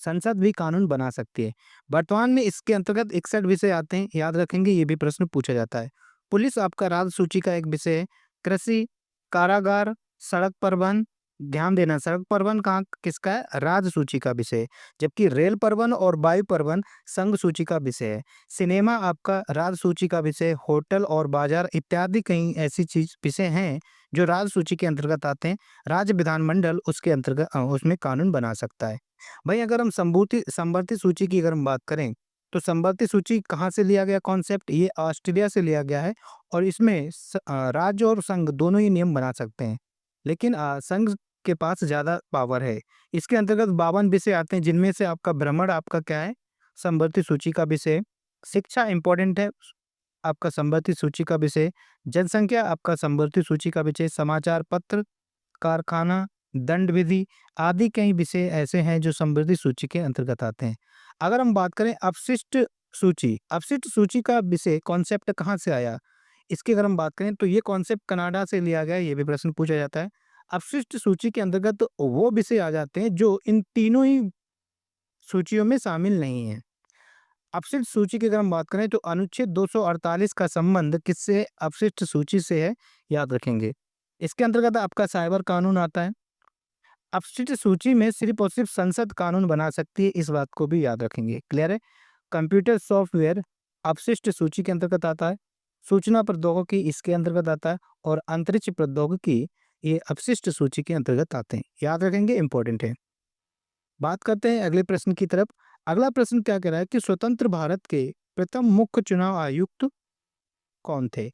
संसद भी कानून बना सकती है। वर्तमान में इसके अंतर्गत 61 विषय आते हैं, याद रखेंगे, ये भी प्रश्न पूछा जाता है। पुलिस आपका राज्य सूची का एक विषय है। कृषि, कारागार, सड़क परिवहन, ध्यान देना सड़क परिवहन कहाँ किसका है, राज्य सूची का विषय है। जबकि रेल परिवहन और वायु परिवहन संघ सूची का विषय है। सिनेमा आपका राज्य सूची का विषय, होटल और बाजार इत्यादि कई ऐसी चीज विषय हैं जो राज्य सूची के अंतर्गत आते हैं। राज्य विधानमंडल उसके अंतर्गत उसमें कानून बना सकता है। भाई अगर हम संवर्ती सूची की अगर हम बात करें, तो संवर्ती सूची कहाँ से लिया गया कॉन्सेप्ट, ये ऑस्ट्रेलिया से लिया गया है। और इसमें राज्य और संघ दोनों ही नियम बना सकते हैं, लेकिन संघ के पास ज़्यादा पावर है। इसके अंतर्गत 52 विषय आते हैं, जिनमें से आपका भ्रमण आपका क्या है, संवर्ती सूची का विषय है। शिक्षा इंपॉर्टेंट है, आपका संवर्ती सूची का विषय। जनसंख्या आपका संवर्ती सूची का विषय। समाचार पत्र, कारखाना, दंड विधि आदि कई विषय ऐसे हैं जो समृद्धि सूची के अंतर्गत आते हैं। अगर हम बात करें अपशिष्ट सूची का विषय कॉन्सेप्ट कहाँ से आया, इसकी अगर हम बात करें तो ये कॉन्सेप्ट कनाडा से लिया गया है, ये भी प्रश्न पूछा जाता है। अपशिष्ट सूची के अंतर्गत वो विषय आ जाते हैं जो इन तीनों ही सूचियों में शामिल नहीं है। अपशिष्ट सूची की अगर हम बात करें तो अनुच्छेद 248 का संबंध किससे, अपशिष्ट सूची से है, याद रखेंगे। इसके अंतर्गत आपका साइबर कानून आता है। अपशिष्ट सूची में सिर्फ और सिर्फ संसद कानून बना सकती है, इस बात को भी याद रखेंगे। क्लियर है। कंप्यूटर सॉफ्टवेयर अपशिष्ट सूची के अंतर्गत आता है। सूचना प्रौद्योगिकी इसके अंतर्गत आता है और अंतरिक्ष प्रौद्योगिकी ये अपशिष्ट सूची के अंतर्गत आते हैं, याद रखेंगे, इंपॉर्टेंट है। बात करते हैं अगले प्रश्न की तरफ। अगला प्रश्न क्या कह रहा है कि स्वतंत्र भारत के प्रथम मुख्य चुनाव आयुक्त कौन थे।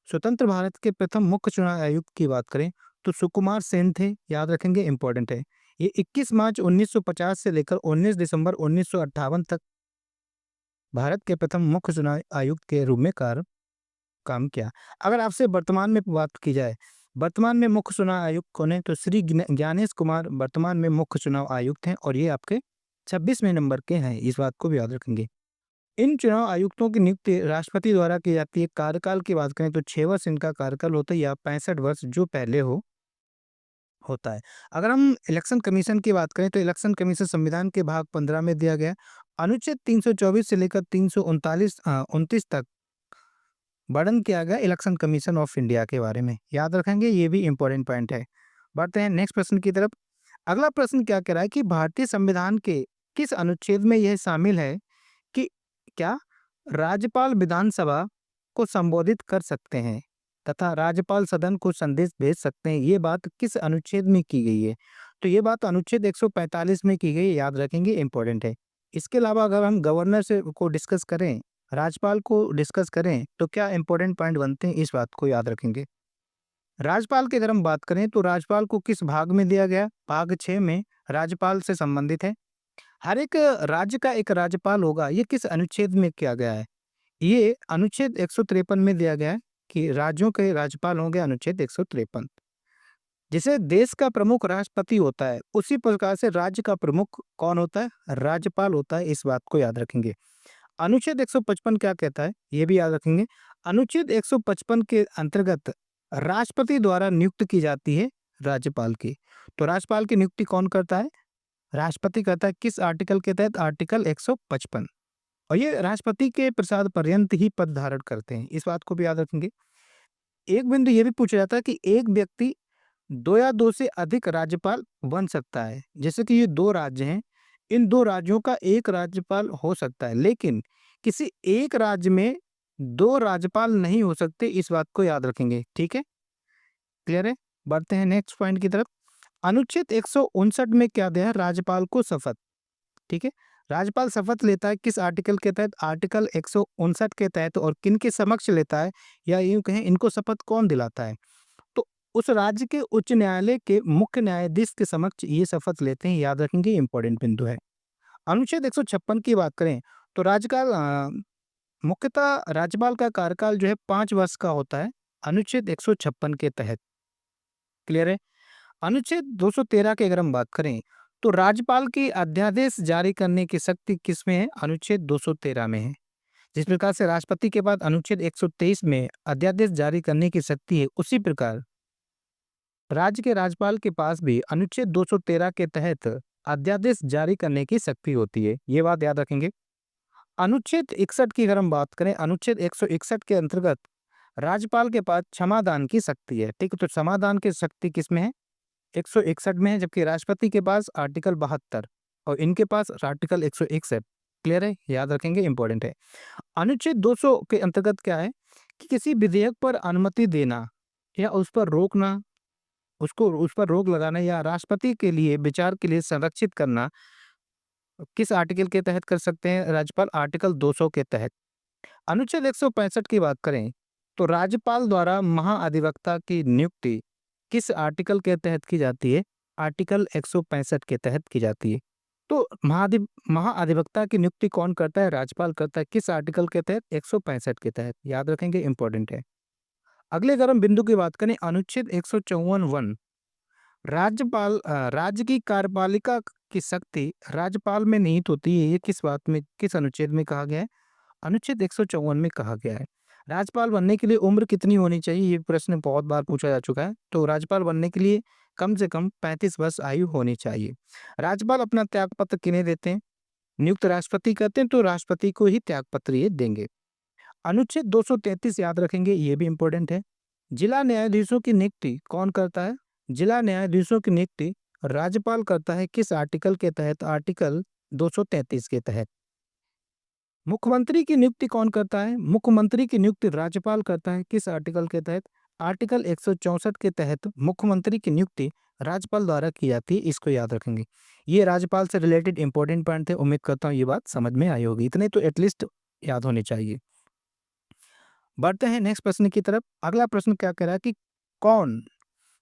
स्वतंत्र भारत के प्रथम मुख्य चुनाव आयुक्त की बात करें तो सुकुमार सेन थे, याद रखेंगे, इंपॉर्टेंट है। ये 21 मार्च 1950 से लेकर 19 दिसंबर 1958 तक भारत के प्रथम मुख्य चुनाव आयुक्त के रूप में काम किया। अगर आपसे वर्तमान में बात की जाए, वर्तमान में मुख्य चुनाव आयुक्त कौन है, तो श्री ज्ञानेश कुमार वर्तमान में मुख्य चुनाव आयुक्त हैं और ये आपके 26वें नंबर के हैं, इस बात को भी याद रखेंगे। इन चुनाव आयुक्तों की नियुक्ति राष्ट्रपति द्वारा की जाती है। कार्यकाल की बात करें तो 6 वर्ष इनका कार्यकाल होता है या 65 वर्ष जो पहले होता है। अगर हम इलेक्शन कमीशन की बात करें तो इलेक्शन कमीशन संविधान के भाग 15 में दिया गया। अनुच्छेद 324 से लेकर 329 तक वर्णन किया गया इलेक्शन कमीशन ऑफ इंडिया के बारे में, याद रखेंगे, ये भी इंपॉर्टेंट पॉइंट है। बढ़ते हैं नेक्स्ट प्रश्न की तरफ। अगला प्रश्न क्या कह रहा है कि भारतीय संविधान के किस अनुच्छेद में यह शामिल है कि क्या राज्यपाल विधानसभा को संबोधित कर सकते हैं तथा राज्यपाल सदन को संदेश भेज सकते हैं? ये बात किस अनुच्छेद में की गई है? तो ये बात अनुच्छेद 145 में की गई है, याद रखेंगे, इंपॉर्टेंट है। इसके अलावा अगर हम गवर्नर से को डिस्कस करें, राज्यपाल को डिस्कस करें, तो क्या इंपॉर्टेंट पॉइंट बनते हैं, इस बात को याद रखेंगे। राज्यपाल की अगर हम बात करें तो राज्यपाल को किस भाग में दिया गया? भाग 6 में राज्यपाल से संबंधित है। हर एक राज्य का एक राज्यपाल होगा, ये किस अनुच्छेद में किया गया है? ये अनुच्छेद 153 में दिया गया है कि राज्यों के राज्यपाल होंगे, अनुच्छेद 153। जैसे देश का प्रमुख राष्ट्रपति होता है, उसी प्रकार से राज्य का प्रमुख कौन होता है? राज्यपाल होता है, इस बात को याद रखेंगे। अनुच्छेद 155 क्या कहता है? ये भी याद रखेंगे। अनुच्छेद 155 के अंतर्गत राष्ट्रपति द्वारा नियुक्त की जाती है राज्यपाल की। तो राज्यपाल की नियुक्ति कौन करता है? राष्ट्रपति करता है। किस आर्टिकल के तहत? आर्टिकल 155। और ये राष्ट्रपति के प्रसाद पर्यंत ही पद धारण करते हैं, इस बात को भी याद रखेंगे। एक बिंदु ये भी पूछा जाता है कि एक व्यक्ति 2 या 2 से अधिक राज्यपाल बन सकता है। जैसे कि ये 2 राज्य हैं, इन 2 राज्यों का एक राज्यपाल हो सकता है, लेकिन किसी एक राज्य में 2 राज्यपाल नहीं हो सकते, इस बात को याद रखेंगे। ठीक है? क्लियर है? बढ़ते हैं नेक्स्ट पॉइंट की तरफ। अनुच्छेद 159 में क्या दिया है? राज्यपाल को शपथ। ठीक है? राज्यपाल शपथ लेता है किस आर्टिकल के तहत? आर्टिकल 159 के तहत। और किनके समक्ष लेता है, या यूं कहें इनको शपथ कौन दिलाता है? तो उस राज्य के उच्च न्यायालय के मुख्य न्यायाधीश के समक्ष ये शपथ लेते हैं, याद रखेंगे, इंपॉर्टेंट बिंदु है। अनुच्छेद 156 की बात करें तो मुख्यतः राज्यपाल का कार्यकाल जो है 5 वर्ष का होता है, अनुच्छेद 156 के तहत। क्लियर है? अनुच्छेद 213 की अगर हम बात करें तो राज्यपाल की अध्यादेश जारी करने की शक्ति किसमें है? अनुच्छेद 213 में है। जिस प्रकार से राष्ट्रपति के बाद अनुच्छेद 123 में अध्यादेश जारी करने की शक्ति है, उसी प्रकार राज्य के राज्यपाल के पास भी अनुच्छेद 213 के तहत अध्यादेश जारी करने की शक्ति होती है, ये बात याद रखेंगे। अनुच्छेद 61 की अगर हम बात करें, अनुच्छेद 161 के अंतर्गत राज्यपाल के पास क्षमादान की शक्ति है। ठीक है? तो क्षमादान की शक्ति किसमें है? 161 में है, जबकि राष्ट्रपति के पास आर्टिकल 72 और इनके पास आर्टिकल 161। क्लियर है? याद रखेंगे, इंपॉर्टेंट है। अनुच्छेद 200 के अंतर्गत क्या है कि किसी विधेयक पर अनुमति देना या उस पर रोकना, उस पर रोक लगाना या राष्ट्रपति के लिए विचार के लिए संरक्षित करना किस आर्टिकल के तहत कर सकते हैं राज्यपाल? आर्टिकल 200 के तहत। अनुच्छेद 165 की बात करें तो राज्यपाल द्वारा महाअधिवक्ता की नियुक्ति किस आर्टिकल के तहत की जाती है? आर्टिकल 165 के तहत की जाती है। तो महाअधिवक्ता की नियुक्ति कौन करता है? राज्यपाल करता है। किस आर्टिकल के तहत? 165 के तहत। याद रखेंगे, इंपॉर्टेंट है। अगले अगर हम बिंदु की बात करें, अनुच्छेद 154 राज्य की कार्यपालिका की शक्ति राज्यपाल में निहित होती है। ये किस बात में, किस अनुच्छेद में कहा गया है? अनुच्छेद 154 में कहा गया है। राज्यपाल बनने के लिए उम्र कितनी होनी चाहिए? ये प्रश्न बहुत बार पूछा जा चुका है। तो राज्यपाल बनने के लिए कम से कम 35 वर्ष आयु होनी चाहिए। राज्यपाल अपना त्यागपत्र किन्हें देते हैं? नियुक्त राष्ट्रपति करते हैं, तो राष्ट्रपति को ही त्यागपत्र ये देंगे। अनुच्छेद 233 याद रखेंगे, ये भी इंपॉर्टेंट है। जिला न्यायाधीशों की नियुक्ति कौन करता है? जिला न्यायाधीशों की नियुक्ति राज्यपाल करता है। किस आर्टिकल के तहत? आर्टिकल 233 के तहत। मुख्यमंत्री की नियुक्ति कौन करता है? मुख्यमंत्री की नियुक्ति राज्यपाल करता है। किस आर्टिकल के तहत? आर्टिकल 164 के तहत मुख्यमंत्री की नियुक्ति राज्यपाल द्वारा की जाती है, इसको याद रखेंगे। ये राज्यपाल से रिलेटेड इंपॉर्टेंट पॉइंट थे, उम्मीद करता हूँ ये बात समझ में आई होगी। इतने तो एटलीस्ट याद होने चाहिए। बढ़ते हैं नेक्स्ट प्रश्न की तरफ। अगला प्रश्न क्या कह रहा है कि कौन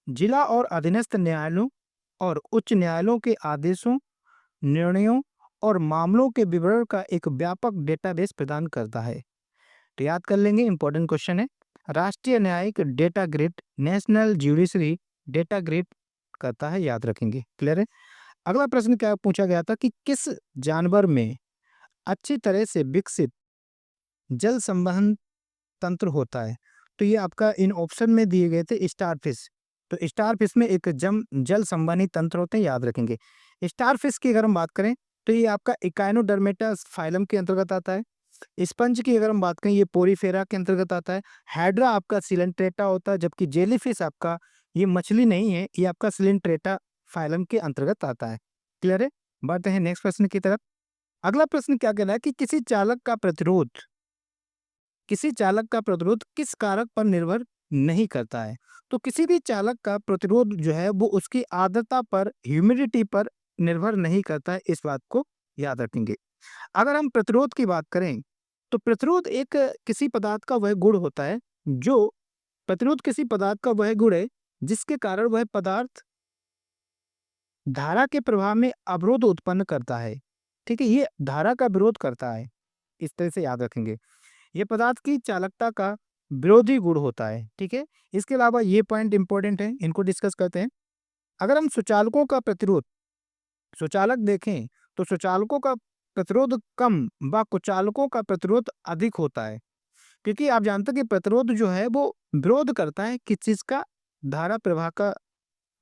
जिला और अधीनस्थ न्यायालयों और उच्च न्यायालयों के आदेशों, निर्णयों और मामलों के विवरण का एक व्यापक डेटाबेस प्रदान करता है? तो याद कर लेंगे, इंपॉर्टेंट क्वेश्चन है। राष्ट्रीय न्यायिक data grid, national judiciary data grid करता है, याद रखेंगे। क्लियर है? अगला प्रश्न क्या पूछा गया था कि किस जानवर में अच्छी तरह से विकसित जल संवहन तंत्र होता है? तो ये आपका इन ऑप्शन में दिए गए थे स्टारफिश। तो स्टारफिश में एक जल संवहनी तंत्र होते हैं, याद रखेंगे। स्टारफिश की अगर हम बात करें तो ये आपका इकाइनोडर्मेटा फाइलम के अंतर्गत आता है। स्पंज की अगर हम बात करें, ये पोरीफेरा के अंतर्गत आता है। हाइड्रा आपका सिलेंट्रेटा होता है, जबकि जेलीफिश आपका, ये मछली नहीं है, ये आपका सिलेंट्रेटा फाइलम के अंतर्गत आता है। क्लियर है? बढ़ते हैं नेक्स्ट प्रश्न की तरफ। अगला प्रश्न क्या कह रहा है कि किसी चालक का प्रतिरोध किस कारक पर निर्भर नहीं करता है। तो किसी भी चालक का प्रतिरोध जो है वो उसकी आर्द्रता पर, ह्यूमिडिटी पर निर्भर नहीं करता है, इस बात को याद रखेंगे। अगर हम प्रतिरोध की बात करें तो प्रतिरोध एक किसी पदार्थ का वह गुण होता है जो प्रतिरोध किसी पदार्थ का वह गुण है जिसके कारण वह पदार्थ धारा के प्रवाह में अवरोध उत्पन्न करता है। ठीक है, ये धारा का विरोध करता है, इस तरह से याद रखेंगे। ये पदार्थ की चालकता का विरोधी गुण होता है। ठीक है, इसके अलावा ये पॉइंट इंपॉर्टेंट है, इनको डिस्कस करते हैं। अगर हम सुचालक देखें तो सुचालकों का प्रतिरोध कम व कुचालकों का प्रतिरोध अधिक होता है, क्योंकि आप जानते हैं कि प्रतिरोध जो है वो विरोध करता है, किस चीज का, धारा प्रवाह का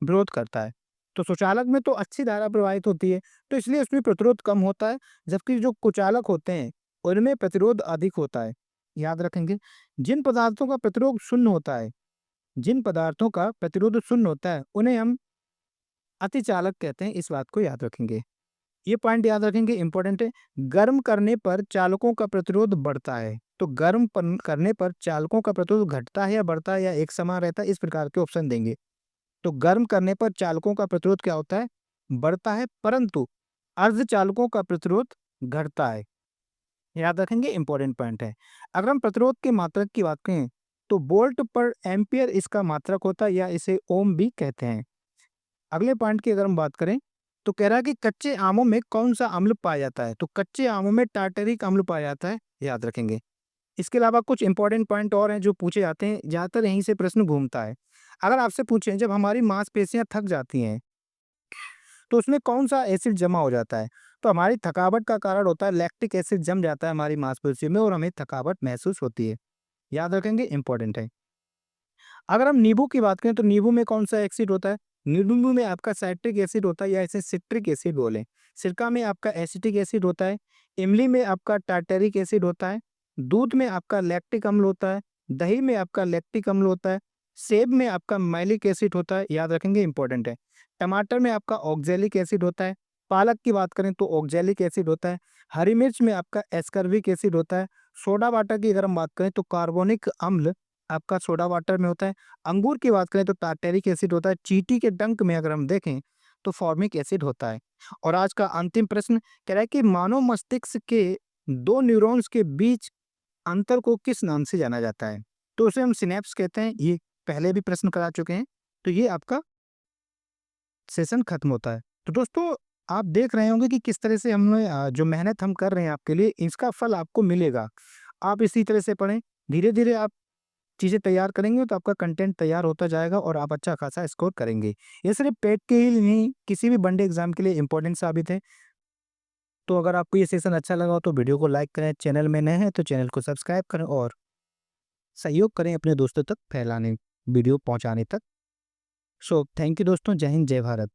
विरोध करता है। तो सुचालक में तो अच्छी धारा प्रवाहित होती है, तो इसलिए उसमें प्रतिरोध कम होता है, जबकि जो कुचालक होते हैं उनमें प्रतिरोध अधिक होता है। याद रखेंगे, जिन पदार्थों का प्रतिरोध शून्य होता है उन्हें हम अतिचालक कहते हैं, इस बात को याद रखेंगे। ये पॉइंट याद रखेंगे, इंपॉर्टेंट है। गर्म करने पर चालकों का प्रतिरोध बढ़ता है, तो करने पर चालकों का प्रतिरोध घटता है या बढ़ता है या एक समान रहता है, इस प्रकार के ऑप्शन देंगे। तो गर्म करने पर चालकों का प्रतिरोध क्या होता है, बढ़ता है, परंतु अर्धचालकों का प्रतिरोध घटता है। याद रखेंगे, इंपॉर्टेंट पॉइंट है। अगर हम प्रतिरोध के मात्रक की बात करें तो वोल्ट पर एम्पियर इसका मात्रक होता है, या इसे ओम भी कहते हैं। अगले पॉइंट की अगर हम बात करें तो कह रहा है कि कच्चे आमों में कौन सा अम्ल पाया जाता है। तो कच्चे आमों में टार्टरिक अम्ल पाया जाता है, याद रखेंगे। इसके अलावा कुछ इंपॉर्टेंट पॉइंट और हैं जो पूछे जाते हैं, ज्यादातर यहीं से प्रश्न घूमता है। अगर आपसे पूछें जब हमारी मांसपेशियां थक जाती हैं तो उसमें कौन सा एसिड जमा हो जाता है, तो हमारी थकावट का कारण होता है लैक्टिक एसिड जम जाता है हमारी मांसपेशियों में और हमें थकावट महसूस होती है। याद रखेंगे, इंपॉर्टेंट है। अगर हम नींबू की बात करें तो नींबू में कौन सा एसिड होता है, नींबू में आपका साइट्रिक एसिड होता है, या इसे सिट्रिक एसिड बोलें। सिरका में आपका एसिटिक एसिड होता है, इमली में आपका टार्टरिक एसिड होता है, दूध में आपका लैक्टिक अम्ल होता है, दही में आपका लैक्टिक अम्ल होता है, सेब में आपका मैलिक एसिड होता है। याद रखेंगे, इंपॉर्टेंट है। टमाटर में आपका ऑक्जेलिक एसिड होता है, पालक की बात करें तो ऑक्जेलिक एसिड होता है, हरी मिर्च में आपका एस्कर्बिक एसिड होता है, सोडा वाटर की अगर हम बात करें तो कार्बोनिक अम्ल आपका सोडा वाटर में होता है, अंगूर की बात करें तो टार्टेरिक एसिड होता है, चींटी के डंक में अगर हम देखें तो फॉर्मिक एसिड होता है। और आज का अंतिम प्रश्न कह रहा है कि मानव मस्तिष्क के दो न्यूरॉन्स के बीच अंतर को किस नाम से जाना जाता है, तो उसे हम सिनेप्स कहते हैं। ये पहले भी प्रश्न करा चुके हैं, तो ये आपका सेशन खत्म होता है। तो दोस्तों, आप देख रहे होंगे कि किस तरह से हमने जो मेहनत हम कर रहे हैं आपके लिए, इसका फल आपको मिलेगा। आप इसी तरह से पढ़ें, धीरे धीरे आप चीज़ें तैयार करेंगे तो आपका कंटेंट तैयार होता जाएगा और आप अच्छा खासा स्कोर करेंगे। ये सिर्फ पेट के ही नहीं, किसी भी वनडे एग्जाम के लिए इंपॉर्टेंट साबित है। तो अगर आपको ये सेशन अच्छा लगा हो तो वीडियो को लाइक करें, चैनल में नए हैं तो चैनल को सब्सक्राइब करें और सहयोग करें अपने दोस्तों तक फैलाने, वीडियो पहुंचाने तक। सो थैंक यू दोस्तों, जय हिंद, जय भारत।